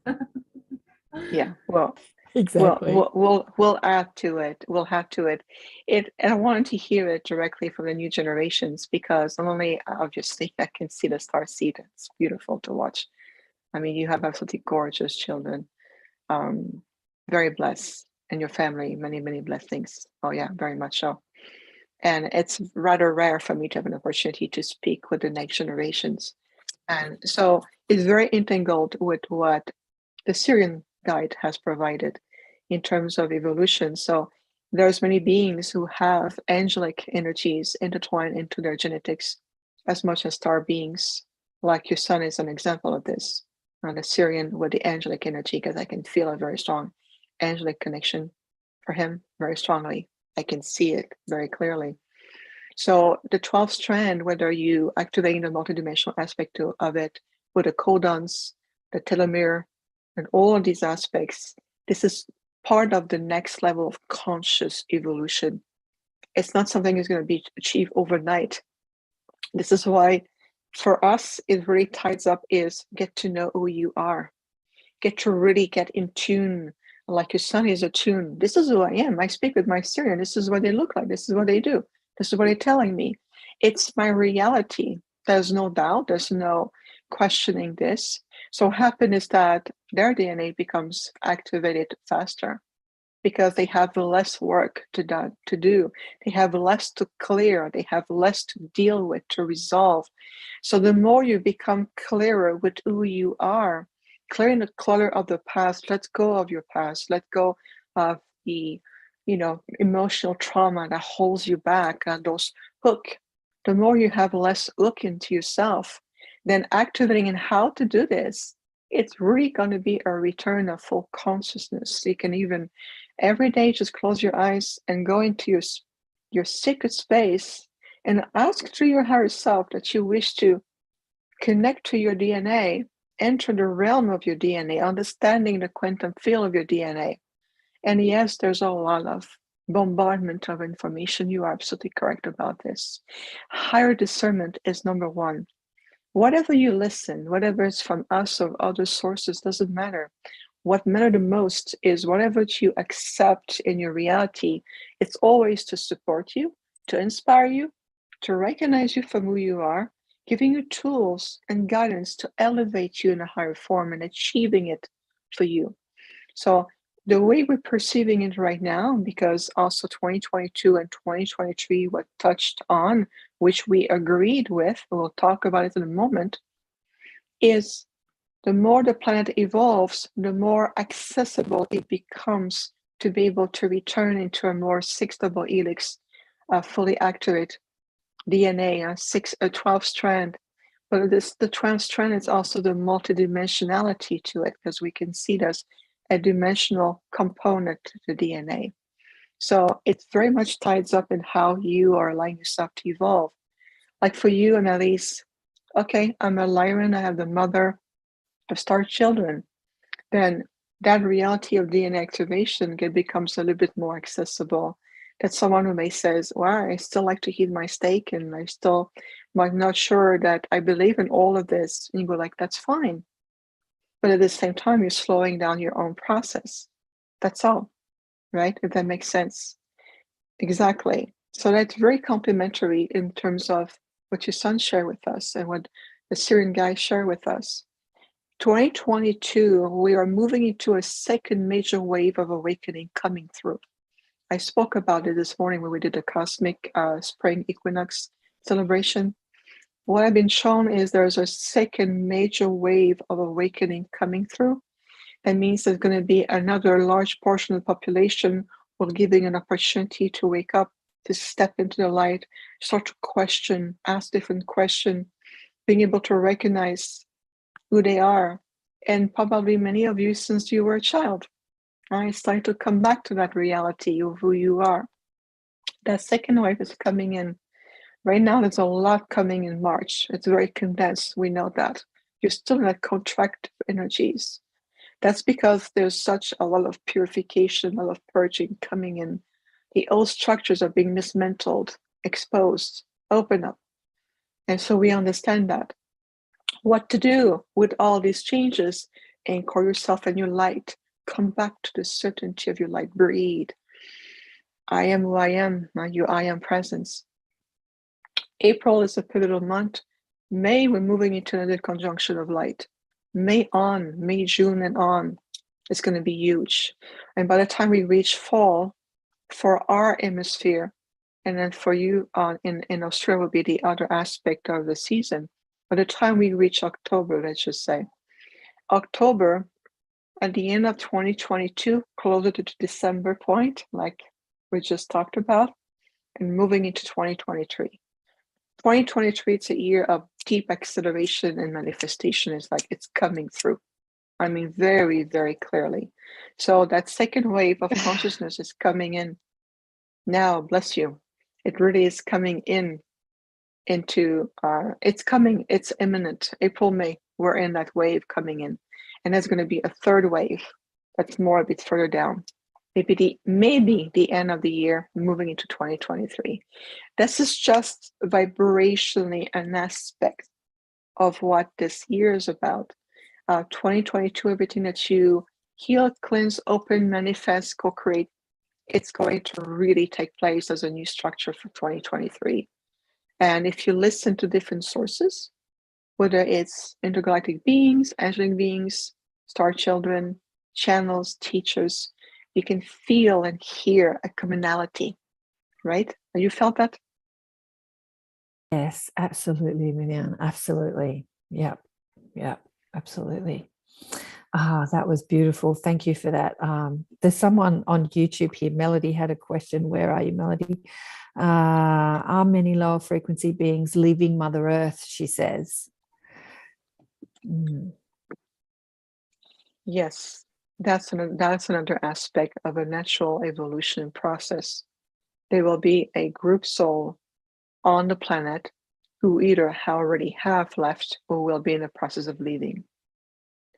Yeah. Well, exactly. We'll add to it. We'll add to it. And I wanted to hear it directly from the new generations because not only obviously I can see the star seed. It's beautiful to watch. I mean, you have absolutely gorgeous children. Very blessed, and your family, many, many blessings. Oh yeah, very much so. And it's rather rare for me to have an opportunity to speak with the next generations. And so it's very entangled with what the Syrian guide has provided in terms of evolution. So there's many beings who have angelic energies intertwined into their genetics as much as star beings, like your son is an example of this. And the Syrian with the angelic energy, because I can feel a very strong angelic connection for him very strongly. I can see it very clearly. So the 12th strand, whether you activate the multidimensional aspect of it with the codons, the telomere, and all of these aspects, this is part of the next level of conscious evolution. It's not something that's going to be achieved overnight. This is why for us, it really ties up is get to know who you are. Get to really get in tune, like your son is attuned. This is who I am. I speak with my Syrian. This is what they look like. This is what they do. This is what they're telling me. It's my reality. There's no doubt. There's no questioning this. So what happens is that their DNA becomes activated faster. because they have less work to do. They have less to clear. They have less to deal with, to resolve. So the more you become clearer with who you are, clearing the clutter of the past, let go of your past, let go of the, emotional trauma that holds you back, and those hook. The more you have less hook into yourself, then activating in how to do this, it's really going to be a return of full consciousness. You can even every day just close your eyes and go into your sacred space and ask to your higher self that you wish to connect to your DNA, enter the realm of your DNA, understanding the quantum field of your DNA. And yes, there's a lot of bombardment of information. You are absolutely correct about this. Higher discernment is number one. Whatever you listen, whatever it's from us or other sources, doesn't matter. What matters the most is whatever you accept in your reality, it's always to support you, to inspire you, to recognize you for who you are, giving you tools and guidance to elevate you in a higher form and achieving it for you. So the way we're perceiving it right now, because also 2022 and 2023 were touched on, which we agreed with, we'll talk about it in a moment, is the more the planet evolves, the more accessible it becomes to be able to return into a more 6 double helix, fully accurate DNA, a 12 strand. But the 12 strand is also the multidimensionality to it, because we can see there's a dimensional component to the DNA. So it very much ties up in how you are allowing yourself to evolve. Like for you, Annalise, okay, I'm a Lyran, I have the mother of star children. Then that reality of DNA activation becomes a little bit more accessible. That's someone who may says, well, I still like to eat my steak and I'm not sure that I believe in all of this. And you go like, that's fine. But at the same time, you're slowing down your own process. That's all, right? If that makes sense. Exactly. So that's very complementary in terms of what your son shared with us and what the Syrian guy shared with us. 2022, we are moving into a second major wave of awakening coming through. I spoke about it this morning when we did the cosmic spring equinox celebration. What I've been shown is there's a second major wave of awakening coming through. That means there's going to be another large portion of the population will giving an opportunity to wake up, to step into the light, start to question, ask different questions, being able to recognize who they are. And probably many of you, since you were a child, right, starting to come back to that reality of who you are. That second wave is coming in. Right now, there's a lot coming in March. It's very condensed. We know that. You're still in that contractive energies. That's because there's such a lot of purification, a lot of purging coming in. The old structures are being dismantled, exposed, open up. And so we understand that. What to do with all these changes? Anchor yourself in your light. Come back to the certainty of your light. Breathe. I am who I am, your I am presence. April is a pivotal month. May, we're moving into another conjunction of light. May, June and on, it's going to be huge. And by the time we reach fall, for our hemisphere, and then for you in Australia will be the other aspect of the season. By the time we reach October, let's just say, October, at the end of 2022, closer to the December point, like we just talked about, and moving into 2023. 2023, it's a year of deep acceleration and manifestation. It's like it's coming through. I mean, very, very clearly. So that second wave of consciousness is coming in now. Bless you. It really is coming into, it's imminent. April, May, we're in that wave coming in. And there's going to be a third wave that's more a bit further down. Maybe the end of the year, moving into 2023. This is just vibrationally an aspect of what this year is about. 2022, everything that you heal, cleanse, open, manifest, co-create, it's going to really take place as a new structure for 2023. And if you listen to different sources, whether it's intergalactic beings, angelic beings, star children, channels, teachers, you can feel and hear a commonality, right? Have you felt that? Yes, absolutely, Viviane. Absolutely. Yep. Yep. Absolutely. Ah, that was beautiful. Thank you for that. There's someone on YouTube here. Melody had a question. Where are you, Melody? Are many lower frequency beings leaving Mother Earth? She says. Yes, that's another aspect of a natural evolution process. There will be a group soul on the planet who either already have left or will be in the process of leaving.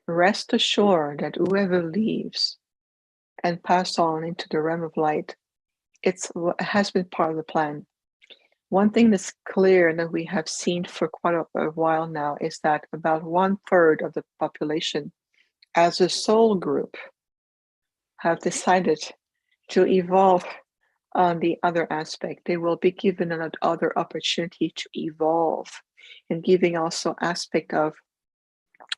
Rest assured that whoever leaves and pass on into the realm of light, it has been part of the plan. One thing that's clear that we have seen for quite a while now is that about 1/3 of the population as a soul group have decided to evolve on the other aspect. They will be given another opportunity to evolve, and giving also aspect of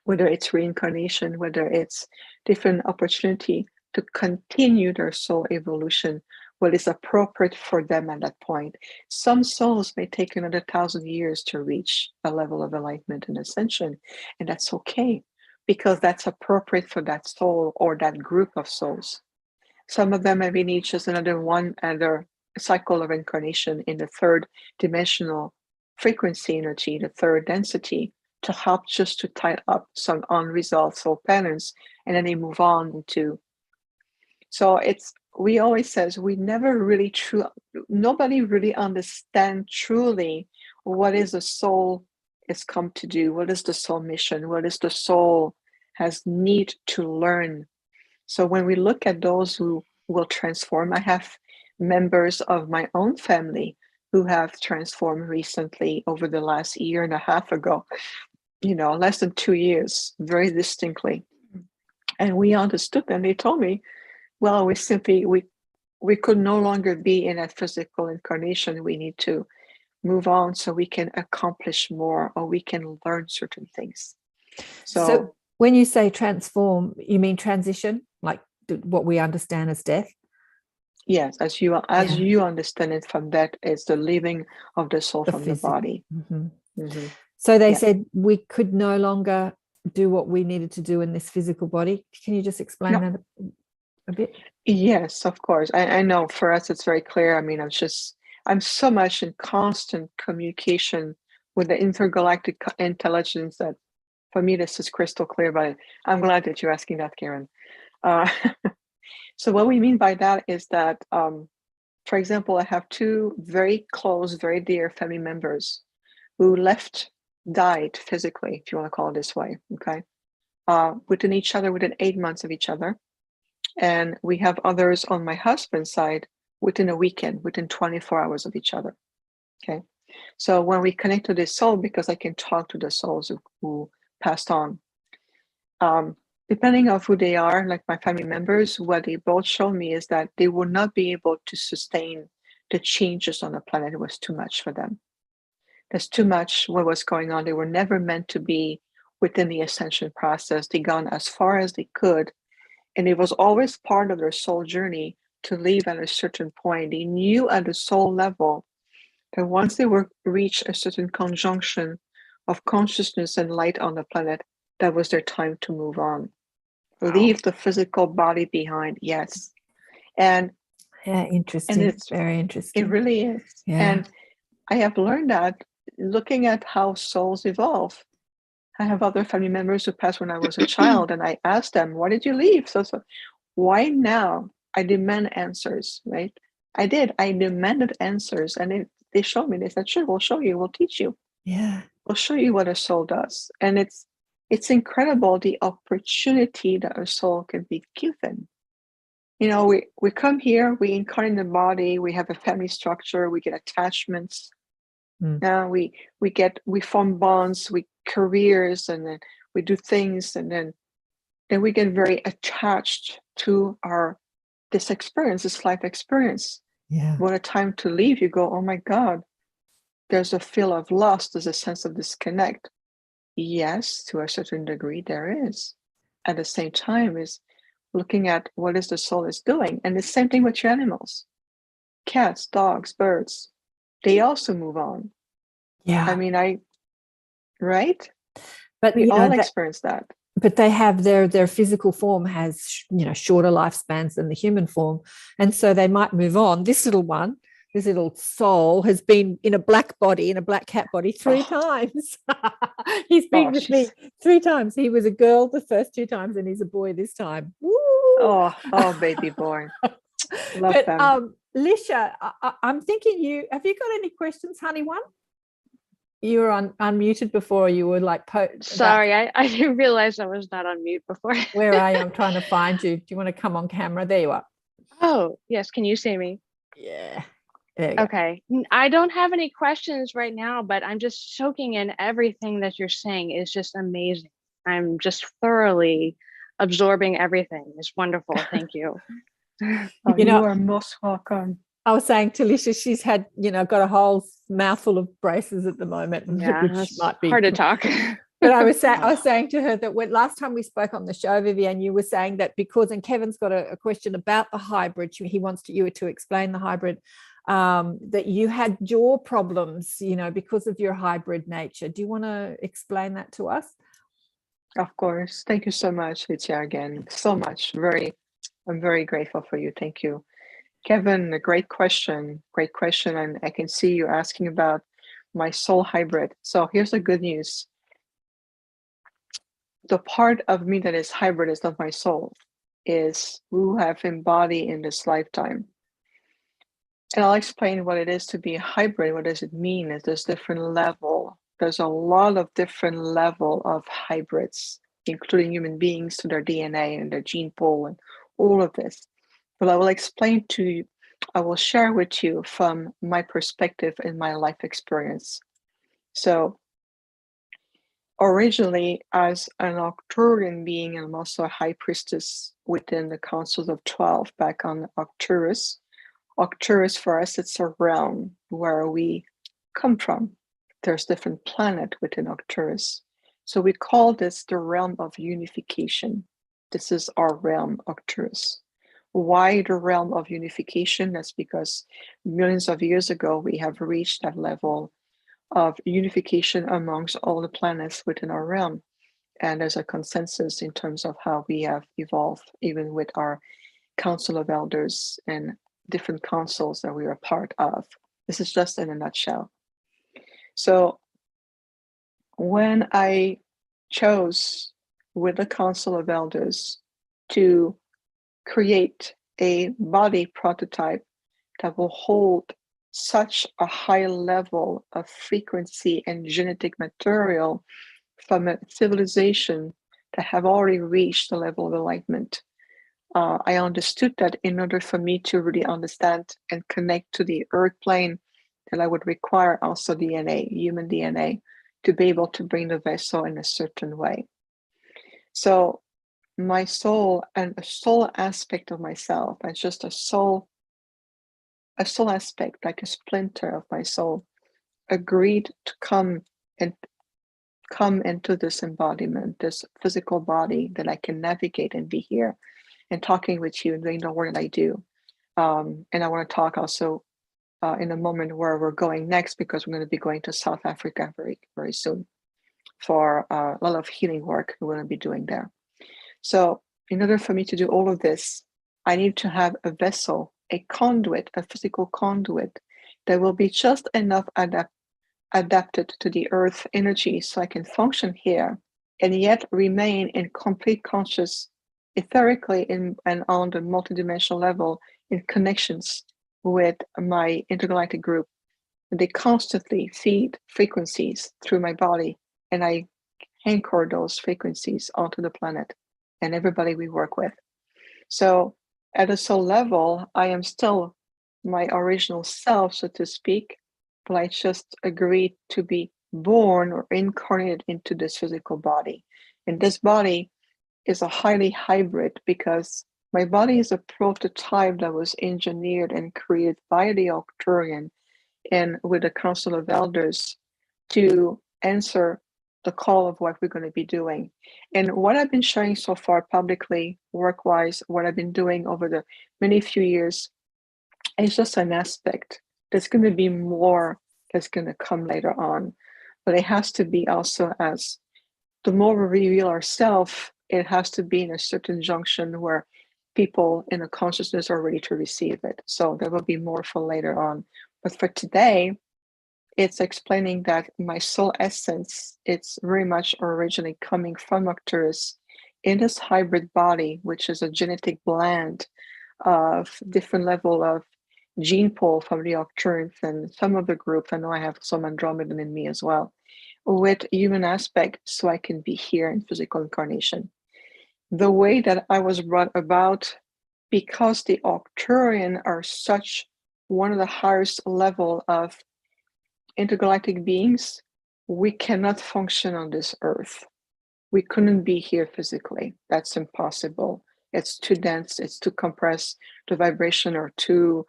whether it's reincarnation, whether it's different opportunity to continue their soul evolution, what is appropriate for them at that point. Some souls may take another 1,000 years to reach a level of enlightenment and ascension, and that's okay, because that's appropriate for that soul or that group of souls. Some of them maybe need just another cycle of incarnation in the third dimensional frequency energy, the third density, to help just to tie up some unresolved soul patterns, and then they move on into. So we always says we never really nobody really understand truly what is the soul is come to do, what is the soul mission, what is the soul has need to learn. So when we look at those who will transform, I have members of my own family who have transformed recently over the last year and a half ago, less than 2 years, very distinctly. And we understood them. They told me, well, we could no longer be in a physical incarnation. We need to move on so we can accomplish more, or we can learn certain things. So when you say transform, you mean transition, like what we understand as death? Yes, as you understand it from that, it's the leaving of the soul from the body. Mm-hmm. Mm-hmm. So they said we could no longer do what we needed to do in this physical body. Can you just explain that a bit? Yes, of course. I know for us it's very clear. I mean, I'm so much in constant communication with the intergalactic intelligence that for me this is crystal clear, but I'm glad that you're asking that, Karen. So what we mean by that is that, for example, I have 2 very close, very dear family members who died physically, if you want to call it this way, okay, within each other, within 8 months of each other. And we have others on my husband's side within a weekend, within 24 hours of each other, okay? So when we connect to this soul, because I can talk to the souls who passed on, depending on who they are, like my family members, what they both show me is that they will not be able to sustain the changes on the planet. It was too much for them. There's too much what was going on. They were never meant to be within the ascension process. They gone as far as they could, and it was always part of their soul journey to leave at a certain point. They knew at the soul level that once they were reach a certain conjunction of consciousness and light on the planet, that was their time to move on. Wow. Leave the physical body behind, yes. And interesting. And it's very interesting. It really is. Yeah. And I have learned that looking at how souls evolve. I have other family members who passed when I was a child, and I asked them, why did you leave? So why now? I demand answers, right? I did. I demanded answers, and they showed me. They said, sure, we'll show you. We'll teach you. Yeah. We'll show you what a soul does. And it's incredible the opportunity that a soul can be given. We come here, we incarnate the body, we have a family structure, we get attachments. We form bonds, careers, and then we do things, and then we get very attached to this life experience. Yeah. When a time to leave, you go, oh my God, there's a feel of loss, there's a sense of disconnect. Yes, to a certain degree there is. At the same time, looking at what is the soul is doing. And the same thing with your animals, cats, dogs, birds, they also move on. Yeah. I mean, right? But We you know, all experience that. But they have their physical form has, you know, shorter lifespans than the human form. And so they might move on. This little soul has been in a black body, in a black cat body 3 times. He's been with me 3 times. He was a girl the first 2 times and he's a boy this time. Woo! Oh, baby boy. Love them. Lisha, I'm thinking have you got any questions, honey one? You were unmuted before. You were like, sorry, I didn't realize I was not on mute before. Where are you? I'm trying to find you. Do you want to come on camera? There you are. Oh, yes. Can you see me? Yeah. There you okay. Go. I don't have any questions right now, but I'm just soaking in everything that you're saying. Is just amazing. I'm just thoroughly absorbing everything. It's wonderful. Thank you. You are most welcome. I was saying to Lisha, she's had, got a whole mouthful of braces at the moment, yeah, which might be hard to talk. But I was saying to her that last time we spoke on the show, Viviane, you were saying that and Kevin's got a question about the hybrid. He wants you to explain the hybrid, that you had jaw problems, because of your hybrid nature. Do you want to explain that to us? Of course. Thank you so much, Lydia, again. So much. I'm very grateful for you. Thank you. Kevin, a great question. And I can see you asking about my soul hybrid. So here's the good news. The part of me that is hybrid is not my soul, is who have embodied in this lifetime. And I'll explain what it is to be a hybrid. What does it mean? Is there's different level. There's a lot of different level of hybrids, including human beings to their DNA and their gene pool and all of this. But I will explain to you, I will share with you from my perspective and my life experience. So originally, as an Arcturian being, I'm also a high priestess within the Councils of 12 back on Arcturus. Arcturus for us, it's a realm where we come from. There's different planets within Arcturus. So we call this the realm of unification. This is our realm, Arcturus. Why the realm of unification? That's because millions of years ago, we have reached that level of unification amongst all the planets within our realm. And there's a consensus in terms of how we have evolved, even with our Council of Elders and different councils that we are part of. This is just in a nutshell. So when I chose with the Council of Elders to create a body prototype that will hold such a high level of frequency and genetic material from a civilization that have already reached the level of enlightenment. I understood that in order for me to really understand and connect to the earth plane, that I would require also DNA, human DNA, to be able to bring the vessel in a certain way. So my soul and a soul aspect of myself, as just a soul aspect, like a splinter of my soul, agreed to come into this embodiment, this physical body that I can navigate and be here and talking with you and doing the work that I do. And I want to talk also in a moment where we're going next, because we're going to be going to South Africa very, very soon for a lot of healing work we're going to be doing there. So in order for me to do all of this, I need to have a vessel, a conduit, a physical conduit that will be just enough adapted to the earth energy so I can function here and yet remain in complete conscious, etherically and on the multidimensional level in connections with my intergalactic group. They constantly feed frequencies through my body, and I anchor those frequencies onto the planet and everybody we work with. So at a soul level, I am still my original self, so to speak, but I just agreed to be born or incarnated into this physical body. And this body is a highly hybrid, because my body is a prototype that was engineered and created by the Arcturian and with the Council of Elders to answer the call of what we're going to be doing. And what I've been sharing so far publicly, work-wise, what I've been doing over the many few years is just an aspect. There's going to be more that's going to come later on. But it has to be also, as the more we reveal ourselves, it has to be in a certain junction where people in the consciousness are ready to receive it. So there will be more for later on. But for today, it's explaining that my soul essence, it's very much originally coming from Arcturus in this hybrid body, which is a genetic blend of different level of gene pool from the Arcturians and some of the group. I know I have some Andromedan in me as well, with human aspect, so I can be here in physical incarnation. The way that I was brought about, because the Arcturian are such one of the highest level of intergalactic beings, we cannot function on this earth. We couldn't be here physically. That's impossible. It's too dense, it's too compressed, the vibration are too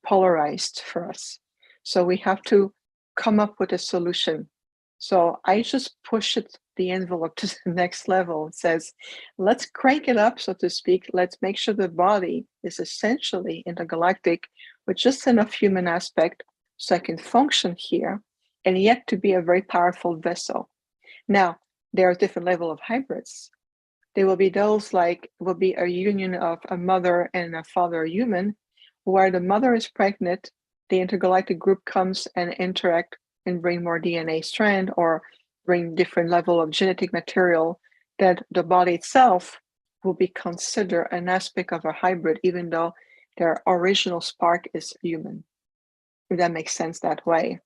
polarized for us. So we have to come up with a solution. So I just push the envelope to the next level. It says, let's crank it up, so to speak. Let's make sure the body is essentially intergalactic with just enough human aspect so I can function here, and yet to be a very powerful vessel. Now, there are different levels of hybrids. There will be those will be a union of a mother and a father human, where the mother is pregnant, the intergalactic group comes and interact and bring more DNA strand or bring different level of genetic material, that the body itself will be considered an aspect of a hybrid, even though their original spark is human. If that makes sense that way.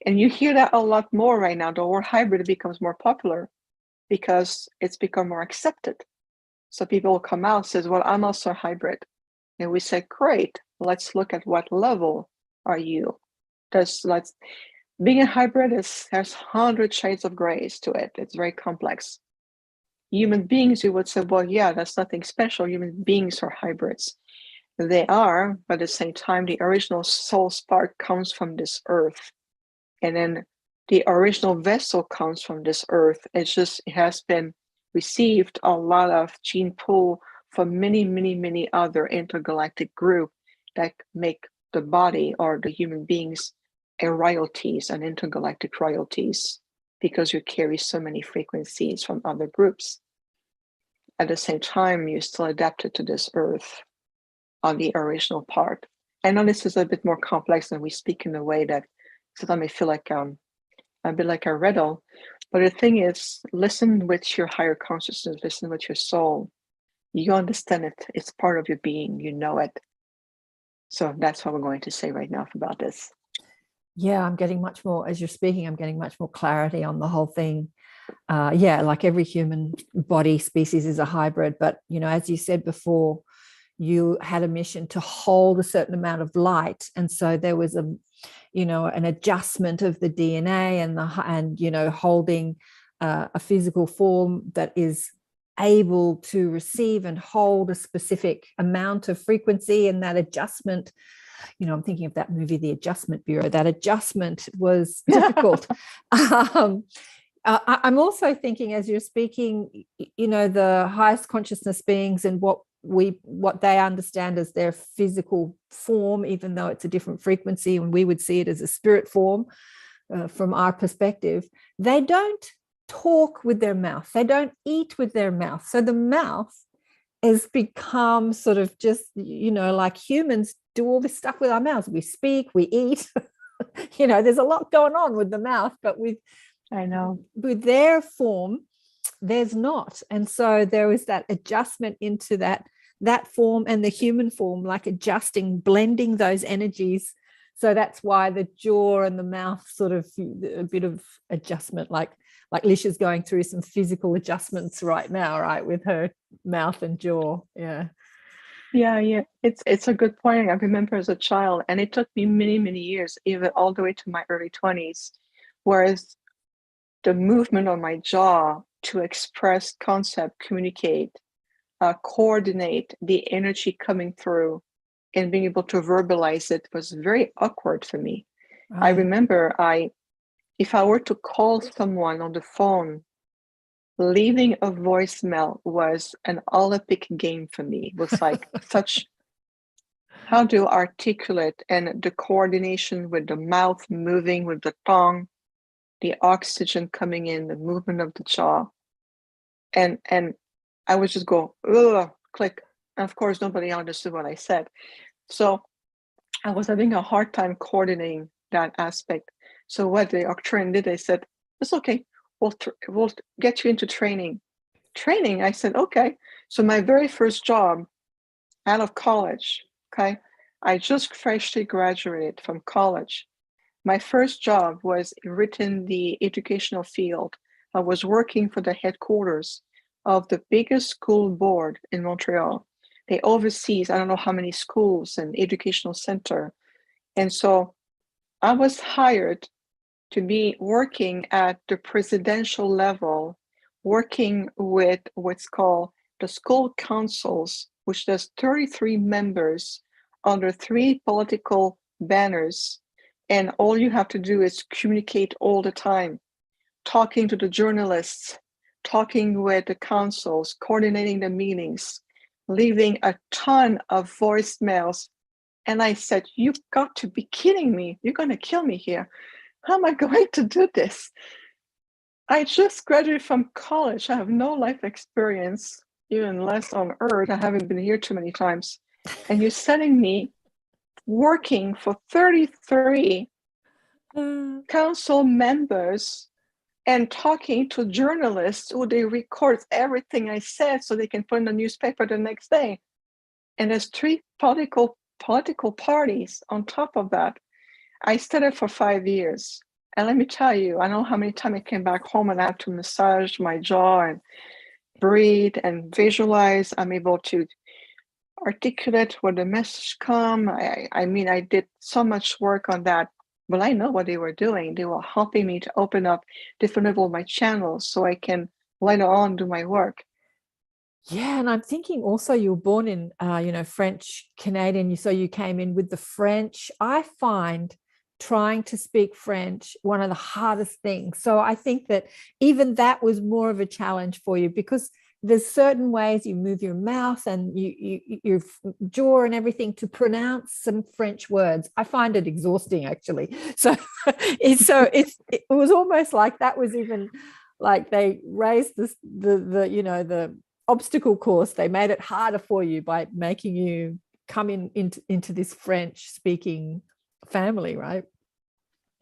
And you hear that a lot more right now. The word hybrid becomes more popular because it's become more accepted. So people will come out and says, well, I'm also a hybrid. And we say, great, let's look at what level are you? Being a hybrid has 100 shades of grays to it. It's very complex. Human beings, you would say, well, yeah, that's nothing special. Human beings are hybrids. They are, but at the same time, the original soul spark comes from this earth. And then the original vessel comes from this earth. It has been received a lot of gene pool from many, many, many other intergalactic groups that make the body or the human beings a royalties and intergalactic royalties, because you carry so many frequencies from other groups. At the same time, you're still adapted to this earth on the original part. I know this is a bit more complex and we speak in a way that sometimes I feel like a bit like a riddle. But the thing is, listen with your higher consciousness, listen with your soul. You understand it. It's part of your being. You know it. So that's what we're going to say right now about this. Yeah, I'm getting much more, as you're speaking, I'm getting much more clarity on the whole thing. Yeah, like every human body species is a hybrid. But, as you said before, you had a mission to hold a certain amount of light, and so there was an adjustment of the DNA and holding a physical form that is able to receive and hold a specific amount of frequency, and that adjustment, I'm thinking of that movie, The Adjustment Bureau. That adjustment was difficult. I'm also thinking, as you're speaking, the highest consciousness beings and what they understand as their physical form, even though it's a different frequency and we would see it as a spirit form from our perspective, they don't talk with their mouth, they don't eat with their mouth. So the mouth has become sort of just, like humans do all this stuff with our mouths. We speak, we eat, there's a lot going on with the mouth, but with their form, there's not. And so there is that adjustment into that form and the human form, like adjusting, blending those energies. So that's why the jaw and the mouth sort of a bit of adjustment, like Lisha's going through some physical adjustments right now, right, with her mouth and jaw. Yeah. It's a good point. I remember as a child, and it took me many, many years, even all the way to my early 20s, whereas the movement on my jaw to express concept, communicate, coordinate the energy coming through and being able to verbalize it was very awkward for me. Right. I remember I if I were to call someone on the phone, leaving a voicemail was an Olympic game for me. It was like such, how do you articulate, and the coordination with the mouth moving with the tongue, the oxygen coming in, the movement of the jaw. And I would just go, ugh, click. And of course, nobody understood what I said. So I was having a hard time coordinating that aspect. So what the Arcturian did, they said, it's okay. We'll get you into training. Training, I said, okay. So my very first job out of college, okay, I just freshly graduated from college. My first job was within the educational field. I was working for the headquarters of the biggest school board in Montreal. They oversees, I don't know how many schools and educational center. And so I was hired to be working at the presidential level, working with what's called the school councils, which does 33 members under 3 political banners. And all you have to do is communicate all the time, talking to the journalists, talking with the councils, coordinating the meetings, leaving a ton of voicemails. And I said, you've got to be kidding me. You're going to kill me here. How am I going to do this? I just graduated from college. I have no life experience, even less on earth. I haven't been here too many times. And you're sending me working for 33 council members and talking to journalists who they record everything I said so they can put in the newspaper the next day. And there's 3 political parties on top of that. I studied for 5 years. And let me tell you, I know how many times I came back home and I had to massage my jaw and breathe and visualize. I'm able to articulate where the message come. I mean, I did so much work on that. But I know what they were doing. They were helping me to open up different level of my channels so I can later on do my work. Yeah, and I'm thinking also you were born in, French Canadian, so you came in with the French. I find trying to speak French one of the hardest things. So I think that even that was more of a challenge for you, because there's certain ways you move your mouth and your jaw and everything to pronounce some French words. I find it exhausting, actually. So it was almost like that was even like they raised the obstacle course. They made it harder for you by making you come into this French speaking family, right?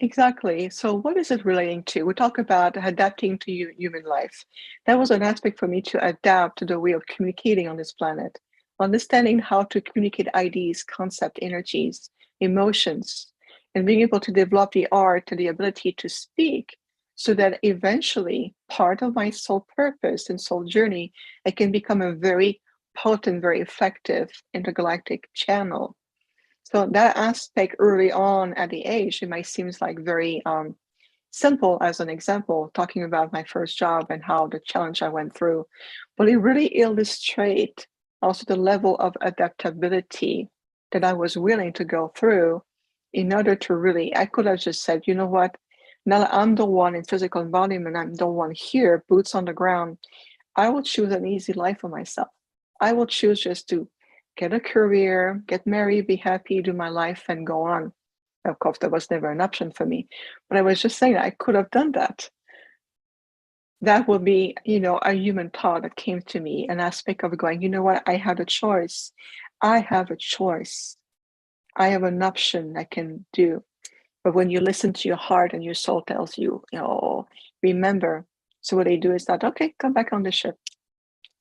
Exactly. So what is it relating to? We talk about adapting to human life. That was an aspect for me to adapt to the way of communicating on this planet, understanding how to communicate ideas, concept, energies, emotions, and being able to develop the art and the ability to speak so that eventually part of my soul purpose and soul journey, I can become a very potent, very effective intergalactic channel. So that aspect early on at the age, it might seem like very simple as an example, talking about my first job and how the challenge I went through, but it really illustrates also the level of adaptability that I was willing to go through in order to really, I could have just said, you know what, now that I'm the one in physical embodiment, I'm the one here, boots on the ground, I will choose an easy life for myself. I will choose just to get a career, get married, be happy, do my life, and go on. Of course, that was never an option for me. But I was just saying I could have done that. That would be, a human thought that came to me, an aspect of going, you know what, I have a choice. I have a choice. I have an option I can do. But when you listen to your heart and your soul tells you, remember. So what they do is that, okay, come back on the ship.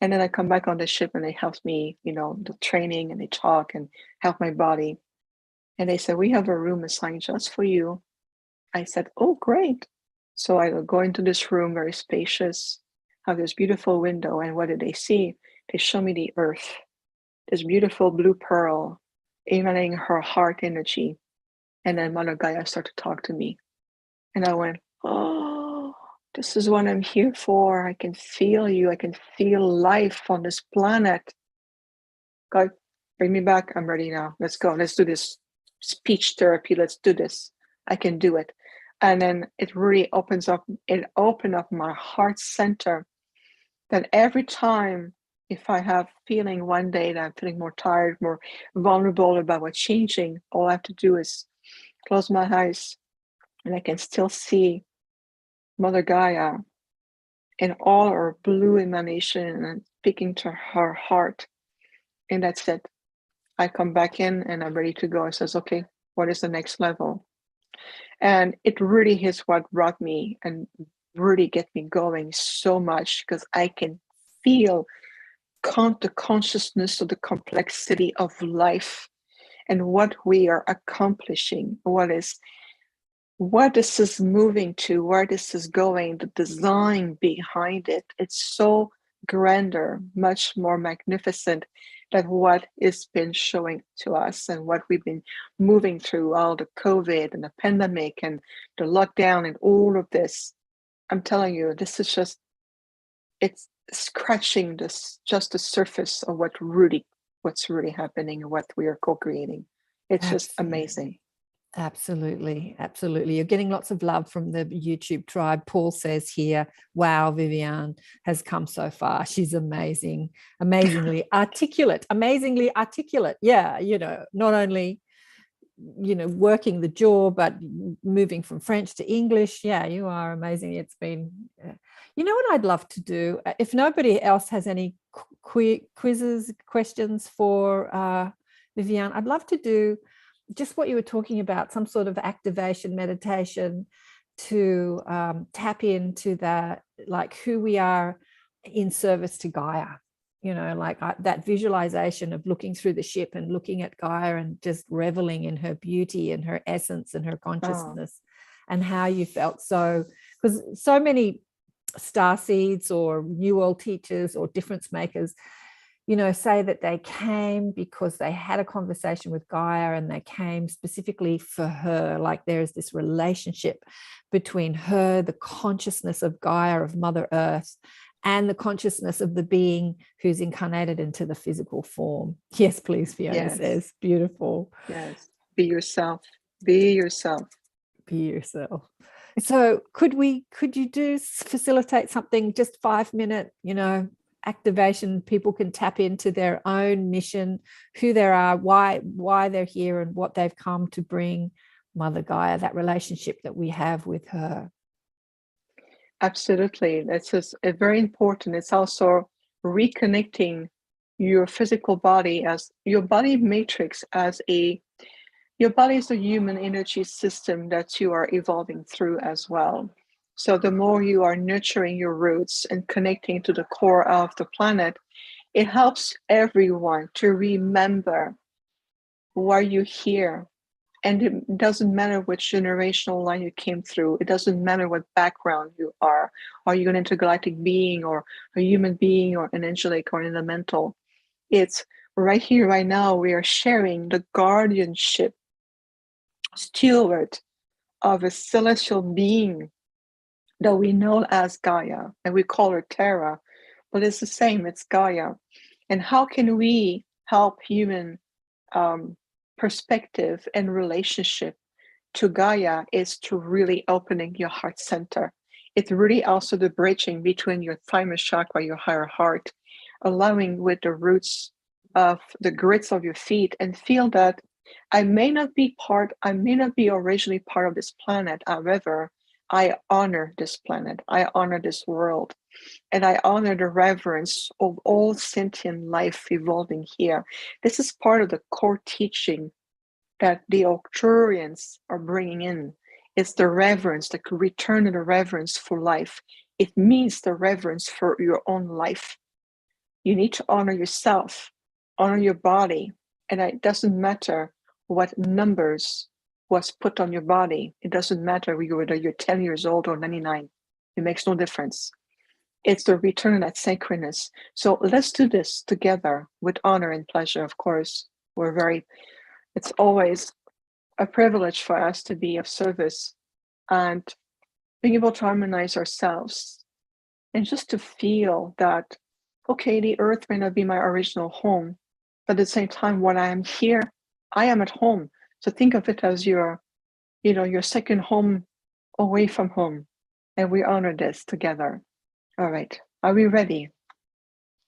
And then I come back on the ship and they help me, the training, and they talk and help my body. And they said, we have a room assigned just for you. I said, oh, great. So I go into this room, very spacious, have this beautiful window. And what did they see? They show me the earth, this beautiful blue pearl emanating her heart energy. And then Mother Gaia started to talk to me. And I went, oh, this is what I'm here for. I can feel you. I can feel life on this planet. God, bring me back. I'm ready now. Let's go. Let's do this speech therapy. Let's do this. I can do it. And then it really opened up my heart center, that every time, if I have feeling one day that I'm feeling more tired, more vulnerable about what's changing, all I have to do is close my eyes and I can still see Mother Gaia in all her blue emanation and speaking to her heart. And that's it. I come back in and I'm ready to go. I says, okay, what is the next level? And it really is what brought me and really get me going so much, because I can feel the consciousness of the complexity of life and what we are accomplishing, what this is moving to, where this is going, the design behind it. It's so grander, much more magnificent than what has been showing to us and what we've been moving through, all the COVID and the pandemic and the lockdown and all of this. I'm telling you, this is just, it's scratching just the surface of what's really happening and what we are co-creating. It's just amazing. Absolutely. Absolutely. You're getting lots of love from the YouTube tribe. Paul says here, wow, Viviane has come so far. She's amazing, amazingly articulate. Yeah. Not only, working the jaw, but moving from French to English. Yeah, you are amazing. It's been, what I'd love to do, if nobody else has any questions for Viviane, I'd love to do just what you were talking about, some sort of activation meditation to tap into who we are in service to Gaia, that visualization of looking through the ship and looking at Gaia and just reveling in her beauty and her essence and her consciousness, and how you felt. So, because so many star seeds or new world teachers or difference makers, say that they came because they had a conversation with Gaia and they came specifically for her. Like there's this relationship between her, the consciousness of Gaia, of Mother Earth, and the consciousness of the being who's incarnated into the physical form. Yes, please, Fiona says. Beautiful. Yes. Be yourself. Be yourself. Be yourself. So could you facilitate something, just 5-minute, activation? People can tap into their own mission, who they are, why they're here, and what they've come to bring Mother Gaia, that relationship that we have with her. Absolutely. That's just very important. It's also reconnecting your physical body as your body matrix your body is a human energy system that you are evolving through as well. So the more you are nurturing your roots and connecting to the core of the planet, it helps everyone to remember why you're here. And it doesn't matter which generational line you came through. It doesn't matter what background you are. Are you an intergalactic being or a human being or an angelic or an elemental? It's right here, right now, we are sharing the guardianship, steward of a celestial being that we know as Gaia, and we call her Terra, but it's the same, it's Gaia. And how can we help human perspective and relationship to Gaia is to really opening your heart center. It's really also the bridging between your thymus chakra, your higher heart, allowing with the roots of the grits of your feet, and feel that I may not be originally part of this planet. However, I honor this planet. I honor this world. And I honor the reverence of all sentient life evolving here. This is part of the core teaching that the Arcturians are bringing in. It's the reverence, the return of the reverence for life. It means the reverence for your own life. You need to honor yourself, honor your body. And it doesn't matter what numbers was put on your body. It doesn't matter whether you're 10 years old or 99. It makes no difference. It's the return of that sacredness. So let's do this together with honor and pleasure. Of course, it's always a privilege for us to be of service and being able to harmonize ourselves and just to feel that, okay, the earth may not be my original home, but at the same time, when I am here, I am at home. So think of it as your second home away from home. And we honor this together. All right. Are we ready?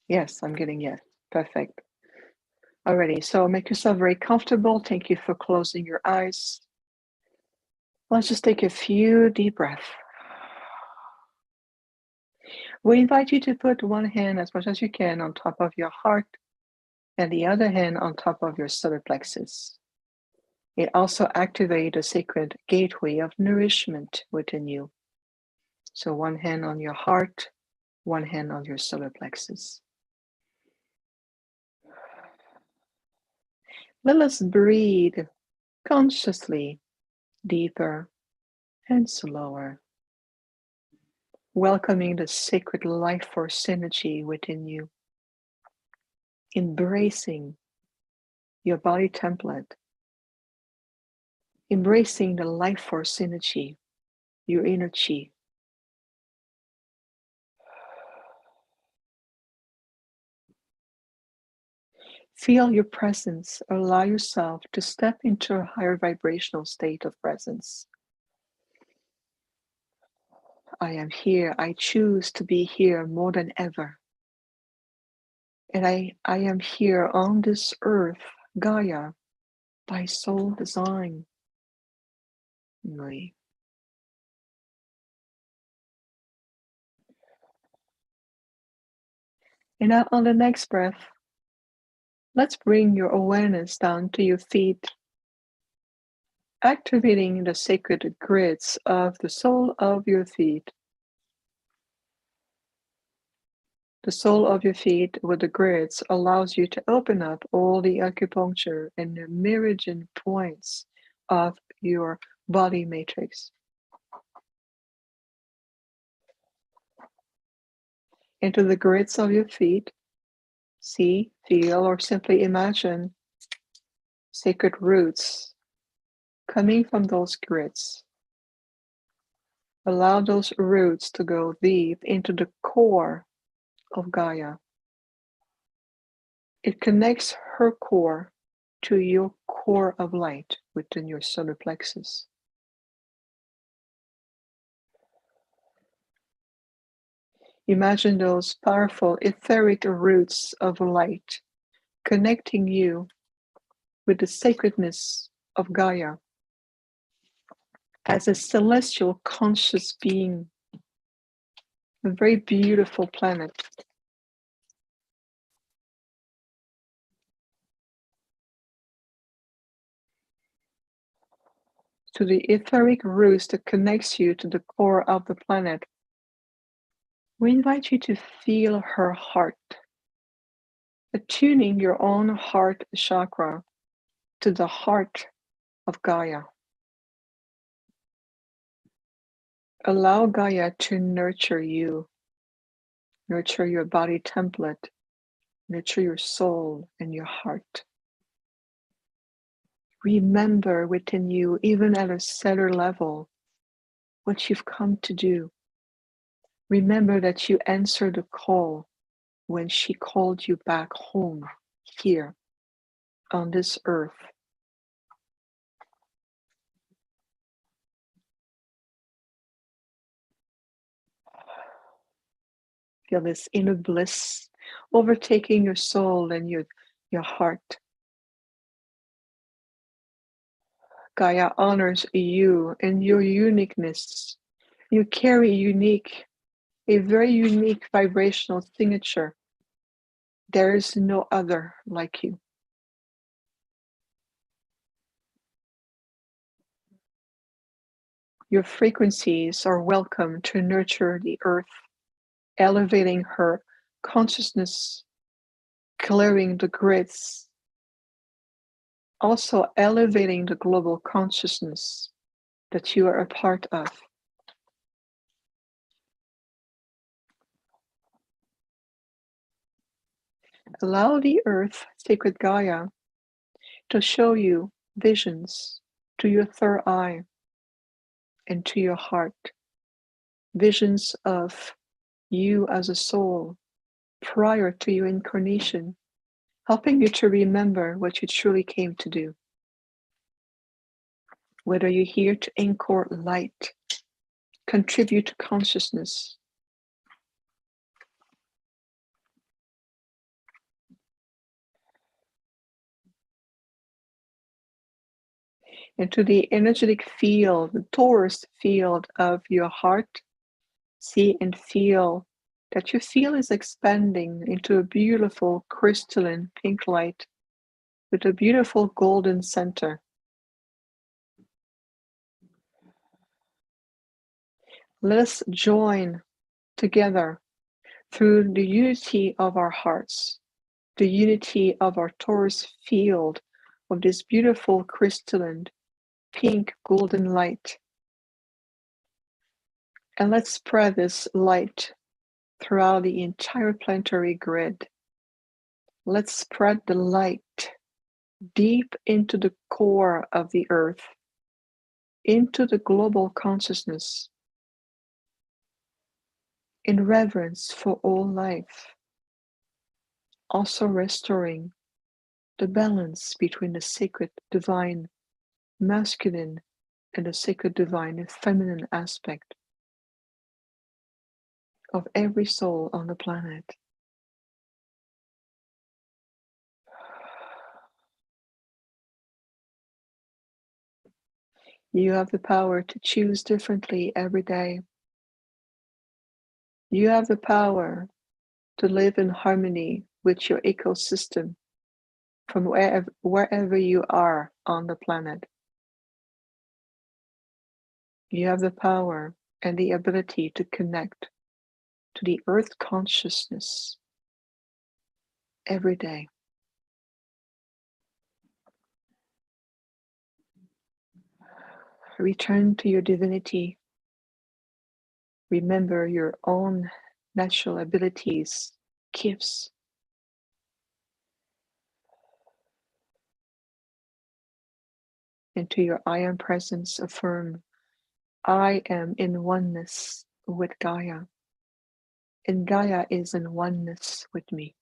Yes, I'm getting yes. Perfect. Alrighty, so make yourself very comfortable. Thank you for closing your eyes. Let's just take a few deep breaths. We invite you to put one hand as much as you can on top of your heart and the other hand on top of your solar plexus. It also activates a sacred gateway of nourishment within you. So one hand on your heart, one hand on your solar plexus. Let us breathe consciously, deeper and slower, welcoming the sacred life force energy within you, embracing your body template, embracing the life force energy, your inner chi. Feel your presence. Allow yourself to step into a higher vibrational state of presence. I am here. I choose to be here more than ever. And I am here on this earth, Gaia, by soul design. And now on the next breath, let's bring your awareness down to your feet, activating the sacred grids of the sole of your feet. The sole of your feet with the grids allows you to open up all the acupuncture and the meridian points of your body matrix. Into the grids of your feet, see, feel, or simply imagine sacred roots coming from those grids. Allow those roots to go deep into the core of Gaia. It connects her core to your core of light within your solar plexus. Imagine those powerful etheric roots of light connecting you with the sacredness of Gaia as a celestial conscious being, a very beautiful planet. To the etheric roots that connects you to the core of the planet, we invite you to feel her heart, attuning your own heart chakra to the heart of Gaia. Allow Gaia to nurture you, nurture your body template, nurture your soul and your heart. Remember within you, even at a cellular level, what you've come to do. Remember that you answered the call when she called you back home here on this earth. Feel this inner bliss overtaking your soul and your heart. Gaia honors you and your uniqueness. You carry a very unique vibrational signature. There is no other like you. Your frequencies are welcome to nurture the earth, elevating her consciousness, clearing the grids, also elevating the global consciousness that you are a part of. Allow the earth, sacred Gaia, to show you visions to your third eye and to your heart. Visions of you as a soul prior to your incarnation, helping you to remember what you truly came to do. Whether you're here to anchor light contribute to consciousness. Into the energetic field, the torus field of your heart. See and feel that your field is expanding into a beautiful crystalline pink light with a beautiful golden center. Let us join together through the unity of our hearts, the unity of our torus field of this beautiful crystalline pink golden light. And let's spread this light throughout the entire planetary grid. Let's spread the light deep into the core of the earth, into the global consciousness, in reverence for all life, also restoring the balance between the sacred divine masculine and the sacred divine feminine aspect of every soul on the planet. You have the power to choose differently every day. You have the power to live in harmony with your ecosystem from wherever you are on the planet. You have the power and the ability to connect to the earth consciousness every day. Return to your divinity. Remember your own natural abilities, gifts. Into your I am presence, affirm, I am in oneness with Gaia, and Gaia is in oneness with me.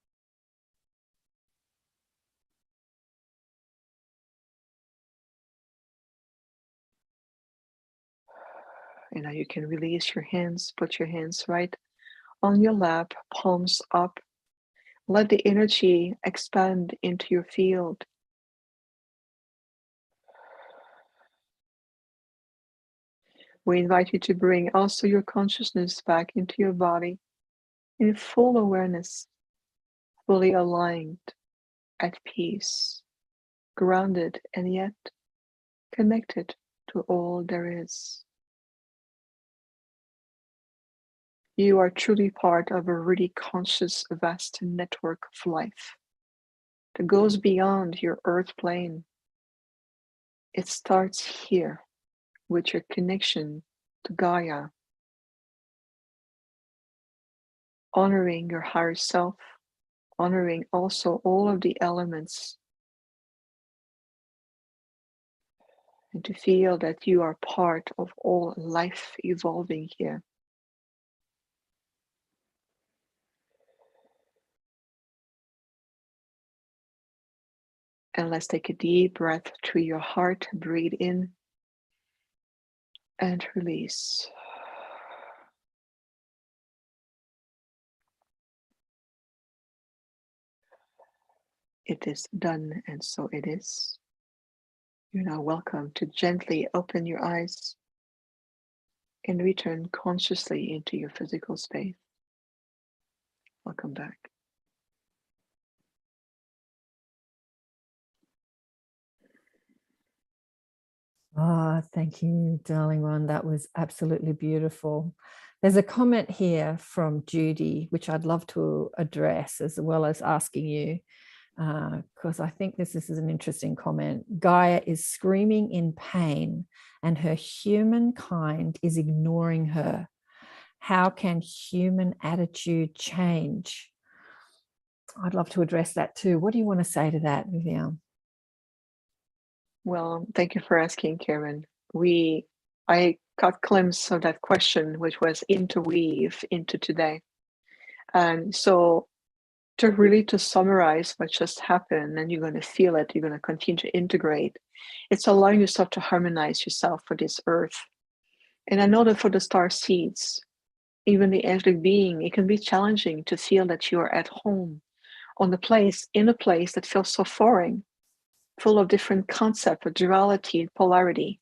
And now you can release your hands, put your hands right on your lap, palms up. Let the energy expand into your field. We invite you to bring also your consciousness back into your body in full awareness, fully aligned, at peace, grounded, and yet connected to all there is. You are truly part of a really conscious, vast network of life that goes beyond your earth plane. It starts here with your connection to Gaia, honoring your higher self, honoring also all of the elements, and to feel that you are part of all life evolving here. And let's take a deep breath through your heart. Breathe in and release. It is done, and so it is. You're now welcome to gently open your eyes and return consciously into your physical space. Welcome back. Oh, thank you, darling one. That was absolutely beautiful. There's a comment here from Judy, which I'd love to address as well as asking you, because I think this is an interesting comment. Gaia is screaming in pain and her humankind is ignoring her. How can human attitude change? I'd love to address that too. What do you want to say to that, Viviane? Well, thank you for asking, Karen. I got a glimpse of that question, which was interweave into today. And so to summarize what just happened, and you're going to feel it, you're going to continue to integrate. It's allowing yourself to harmonize yourself for this earth. And I know that for the star seeds, even the angelic being, it can be challenging to feel that you are at home in a place that feels so foreign, full of different concepts of duality and polarity,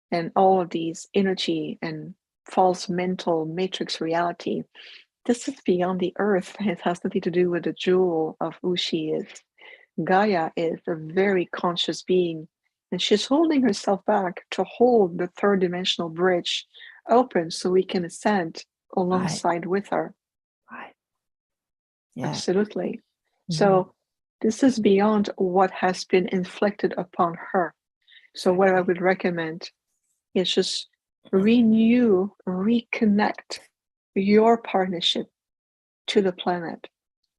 and all of these energy and false mental matrix reality. This is beyond the earth. It has nothing to do with the jewel of who she is. Gaia is a very conscious being, and she's holding herself back to hold the third dimensional bridge open so we can ascend alongside with her. Right. Yeah. Absolutely. So this is beyond what has been inflicted upon her. So what I would recommend is just renew, reconnect your partnership to the planet.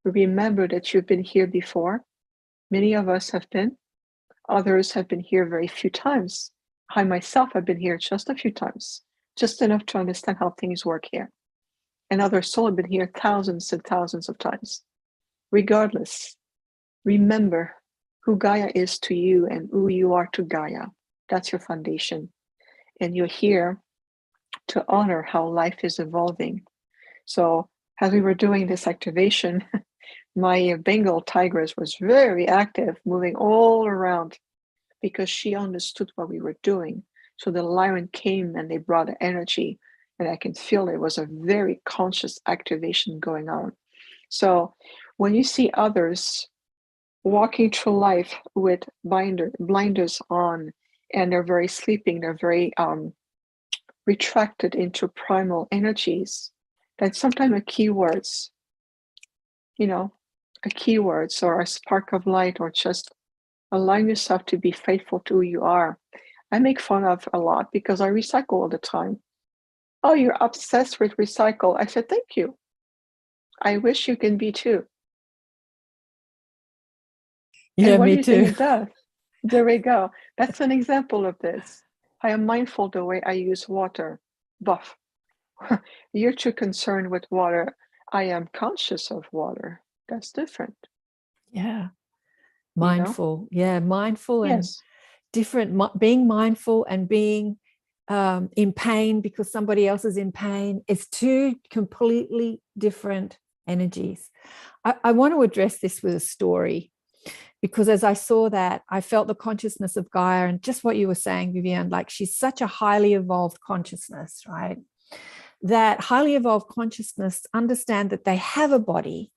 Remember that you've been here before. Many of us have been. Others have been here very few times. I myself have been here just a few times, just enough to understand how things work here. And other souls have been here thousands and thousands of times. Regardless, remember who Gaia is to you and who you are to Gaia. That's your foundation. And you're here to honor how life is evolving. So as we were doing this activation, my Bengal tigress was very active, moving all around because she understood what we were doing. So the lion came and they brought energy, and I can feel it was a very conscious activation going on. So when you see others walking through life with blinders on, and they're very sleeping, they're very retracted into primal energies, then sometimes a keywords, a keywords or a spark of light, or just allowing yourself to be faithful to who you are. I make fun of a lot because I recycle all the time. Oh, you're obsessed with recycle. I said, thank you. I wish you can be too. Yeah, and what me do you too. think it does? There we go. That's an example of this. I am mindful the way I use water. Buff. You're too concerned with water. I am conscious of water. That's different. Yeah. Mindful. Yeah, mindful and Yes. different. Being mindful and being in pain because somebody else is in pain. It's two completely different energies. I want to address this with a story, because as I saw that, I felt the consciousness of Gaia, and just what you were saying, Viviane, like she's such a highly evolved consciousness, right? That highly evolved consciousness understand that they have a body,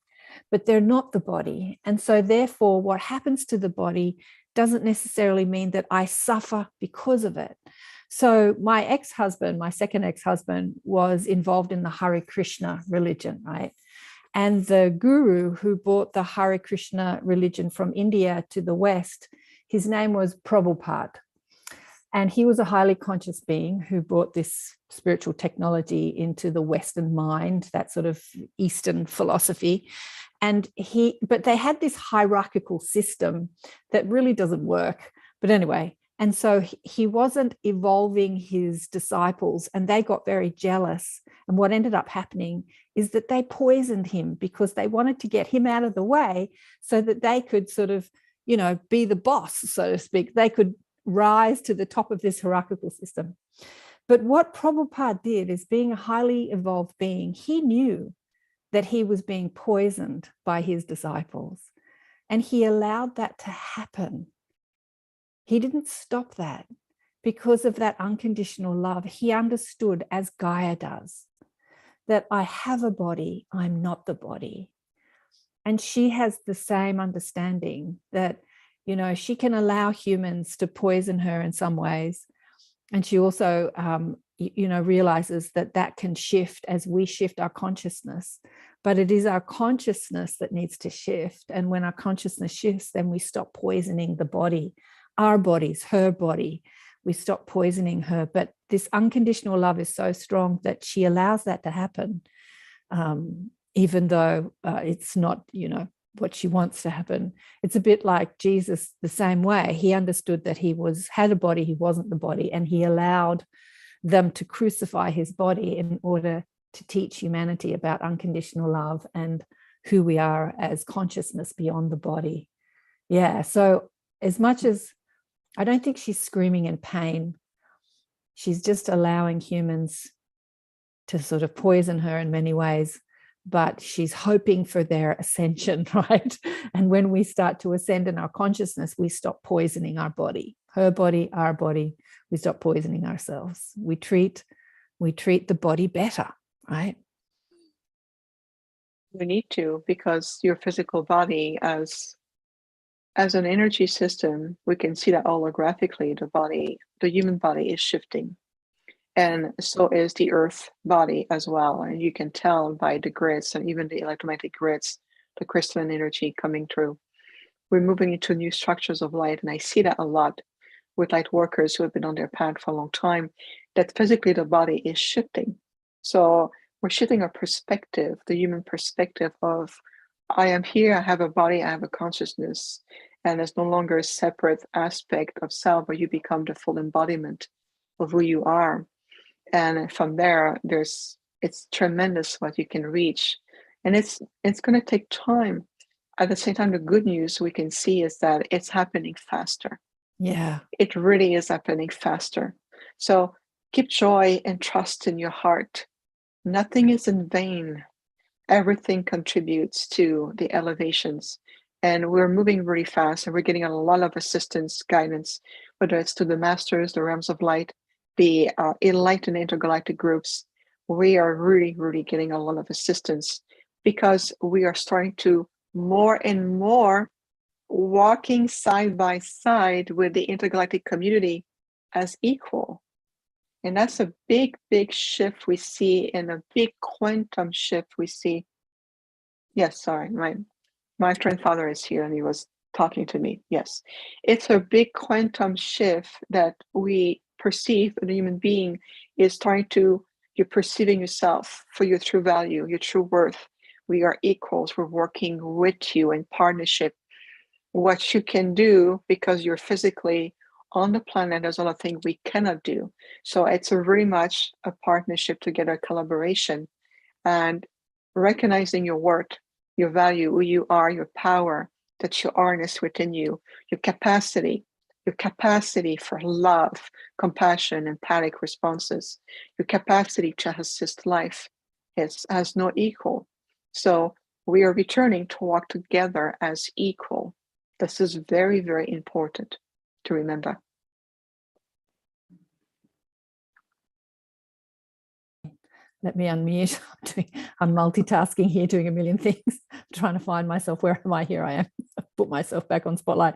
but they're not the body. And so therefore, what happens to the body doesn't necessarily mean that I suffer because of it. So my ex-husband, my second ex-husband, was involved in the Hare Krishna religion, right? And the guru who brought the Hare Krishna religion from India to the West, his name was Prabhupada. And he was a highly conscious being who brought this spiritual technology into the Western mind, that sort of Eastern philosophy. But they had this hierarchical system that really doesn't work. But anyway, and so he wasn't evolving his disciples, and they got very jealous. And what ended up happening is that they poisoned him because they wanted to get him out of the way so that they could sort of, be the boss, so to speak. They could rise to the top of this hierarchical system. But what Prabhupada did is, being a highly evolved being, he knew that he was being poisoned by his disciples, and he allowed that to happen. He didn't stop that because of that unconditional love. He understood, as Gaia does, that I have a body, I'm not the body. And she has the same understanding that, she can allow humans to poison her in some ways. And she also, realizes that can shift as we shift our consciousness. But it is our consciousness that needs to shift. And when our consciousness shifts, then we stop poisoning the body, our bodies, her body. We stop poisoning her. But this unconditional love is so strong that she allows that to happen, even though it's not, what she wants to happen. It's a bit like Jesus, the same way. He understood that he had a body, he wasn't the body, and he allowed them to crucify his body in order to teach humanity about unconditional love and who we are as consciousness beyond the body. Yeah, so as much as I don't think she's screaming in pain, she's just allowing humans to sort of poison her in many ways, but she's hoping for their ascension, right? And when we start to ascend in our consciousness, we stop poisoning our body, her body, our body. We stop poisoning ourselves. We treat the body better, right? You need to, because your physical body as an energy system, we can see that holographically, the human body is shifting. And so is the earth body as well. And you can tell by the grids and even the electromagnetic grids, the crystalline energy coming through. We're moving into new structures of light. And I see that a lot with light workers who have been on their path for a long time, that physically the body is shifting. So we're shifting our perspective, the human perspective of, I am here, I have a body, I have a consciousness. And there's no longer a separate aspect of self where you become the full embodiment of who you are. And from there, it's tremendous what you can reach. And it's going to take time. At the same time, the good news we can see is that it's happening faster. Yeah. It really is happening faster. So keep joy and trust in your heart. Nothing is in vain. Everything contributes to the elevations. And we're moving really fast, and we're getting a lot of assistance, guidance, whether it's to the masters, the realms of light, the enlightened intergalactic groups. We are really, really getting a lot of assistance because we are starting to more and more walking side by side with the intergalactic community as equal. And that's a big, big shift we see, and a big quantum shift we see. Yes, sorry, my grandfather is here and he was talking to me. Yes, it's a big quantum shift that we perceive the human being is trying to, you're perceiving yourself for your true value, your true worth. We are equals. We're working with you in partnership. What you can do because you're physically on the planet, there's a lot of things we cannot do. So it's very much a partnership together, collaboration, and recognizing your worth, your value, who you are, your power, that you harness within you, your capacity for love, compassion, empathic responses, your capacity to assist life has no equal. So we are returning to walk together as equal. This is very, very important to remember. Let me unmute. I'm multitasking here, doing a million things, trying to find myself. Where am I? Here I am. Put myself back on spotlight.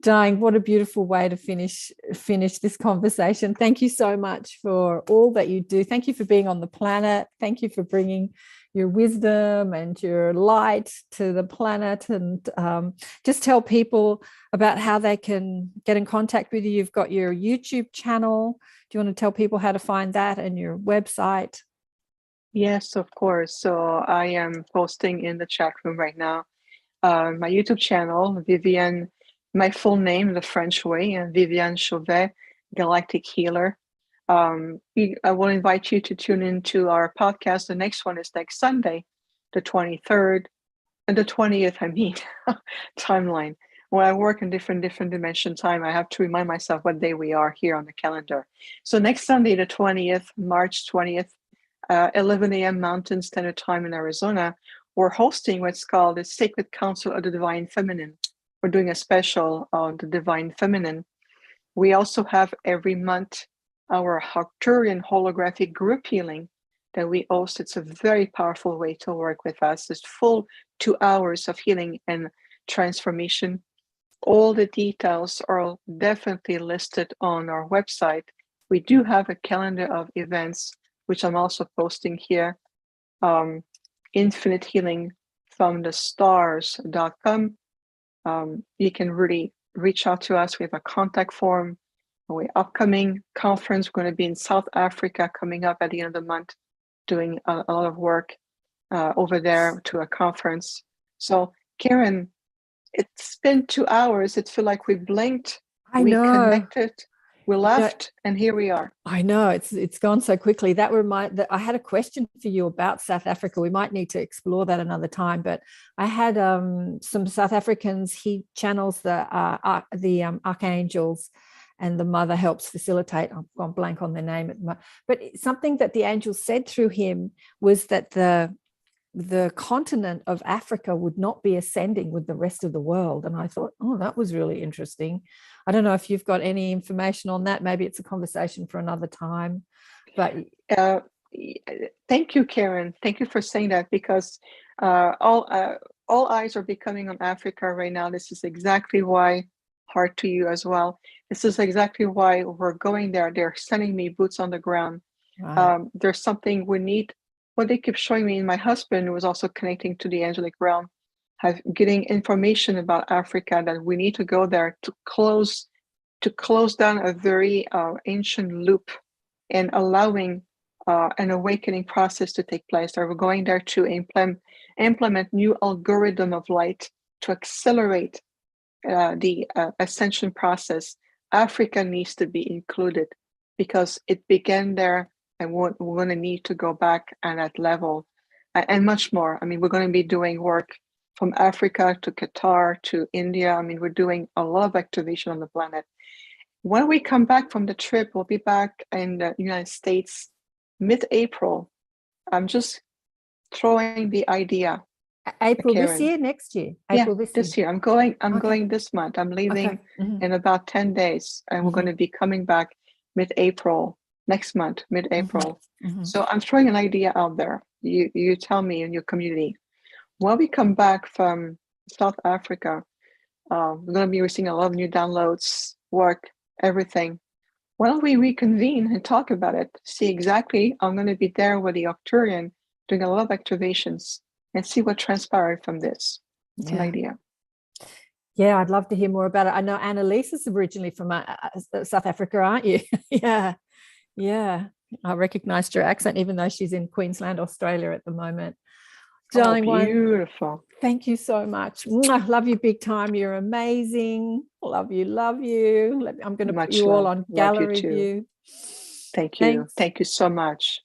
Dying, what a beautiful way to finish this conversation. Thank you so much for all that you do. Thank you for being on the planet. Thank you for bringing your wisdom and your light to the planet, and just tell people about how they can get in contact with you. You've got your YouTube channel. Do you want to tell people how to find that, and your website? Yes, of course. So I am posting in the chat room right now my YouTube channel, Viviane, my full name, the French way, and Viviane Chauvet, Galactic Healer. I will invite you to tune into our podcast. The next one is next Sunday, the 23rd, and the 20th, timeline. When I work in different dimension time, I have to remind myself what day we are here on the calendar. So next Sunday, the 20th, March 20th, 11 a.m. Mountain Standard Time in Arizona, we're hosting what's called the Sacred Council of the Divine Feminine. We're doing a special on the Divine Feminine. We also have every month our Arcturian holographic group healing that we host. It's a very powerful way to work with us. It's full 2 hours of healing and transformation. All the details are definitely listed on our website. We do have a calendar of events, which I'm also posting here. Infinite Healing from the Stars.com. You can really reach out to us. We have a contact form. Our upcoming conference, we're going to be in South Africa coming up at the end of the month, doing a lot of work over there to a conference. So, Karen, it's been 2 hours. It feels like we blinked. We connected. We left, and here we are. I know it's gone so quickly. That I had a question for you about South Africa. We might need to explore that another time. But I had some South Africans. He channels the archangels, and the mother helps facilitate. I've gone blank on their name at the moment. But something that the angel said through him was that the continent of Africa would not be ascending with the rest of the world. And I thought, oh, that was really interesting. I don't know if you've got any information on that. Maybe it's a conversation for another time. But thank you, Karen. Thank you for saying that, because all eyes are becoming on Africa right now. This is exactly why, heart to you as well. This is exactly why we're going there. They're sending me boots on the ground. right. There's something we need. What they keep showing me, and my husband was also connecting to the angelic realm, getting information about Africa, that we need to go there to close down a very ancient loop, and allowing an awakening process to take place. We're going there to implement new algorithm of light to accelerate the ascension process. Africa needs to be included because it began there, and we're going to need to go back at that level and much more. I mean, we're going to be doing work from Africa to Qatar to India. I mean, we're doing a lot of activation on the planet. When we come back from the trip, we'll be back in the United States mid-April. I'm just throwing the idea. April Karen. this year, next year? Yeah, April this year. I'm going this month. I'm leaving Okay. Mhm. in about 10 days, and we're going to be coming back mid-April, next month, mid-April. Mhm. So I'm throwing an idea out there. You tell me in your community. When we come back from South Africa, we're going to be receiving a lot of new downloads, work, everything. Why don't we reconvene and talk about it? See exactly, I'm going to be there with the Arcturian doing a lot of activations and see what transpired from this. It's an idea. Yeah, I'd love to hear more about it. I know Annalise is originally from South Africa, aren't you? Yeah. I recognized your accent, even though she's in Queensland, Australia at the moment. Darling beautiful. Thank you so much. Mwah, love you big time. You're amazing. Love you. I'm going to put you all on gallery view. Thank you. Thank you so much.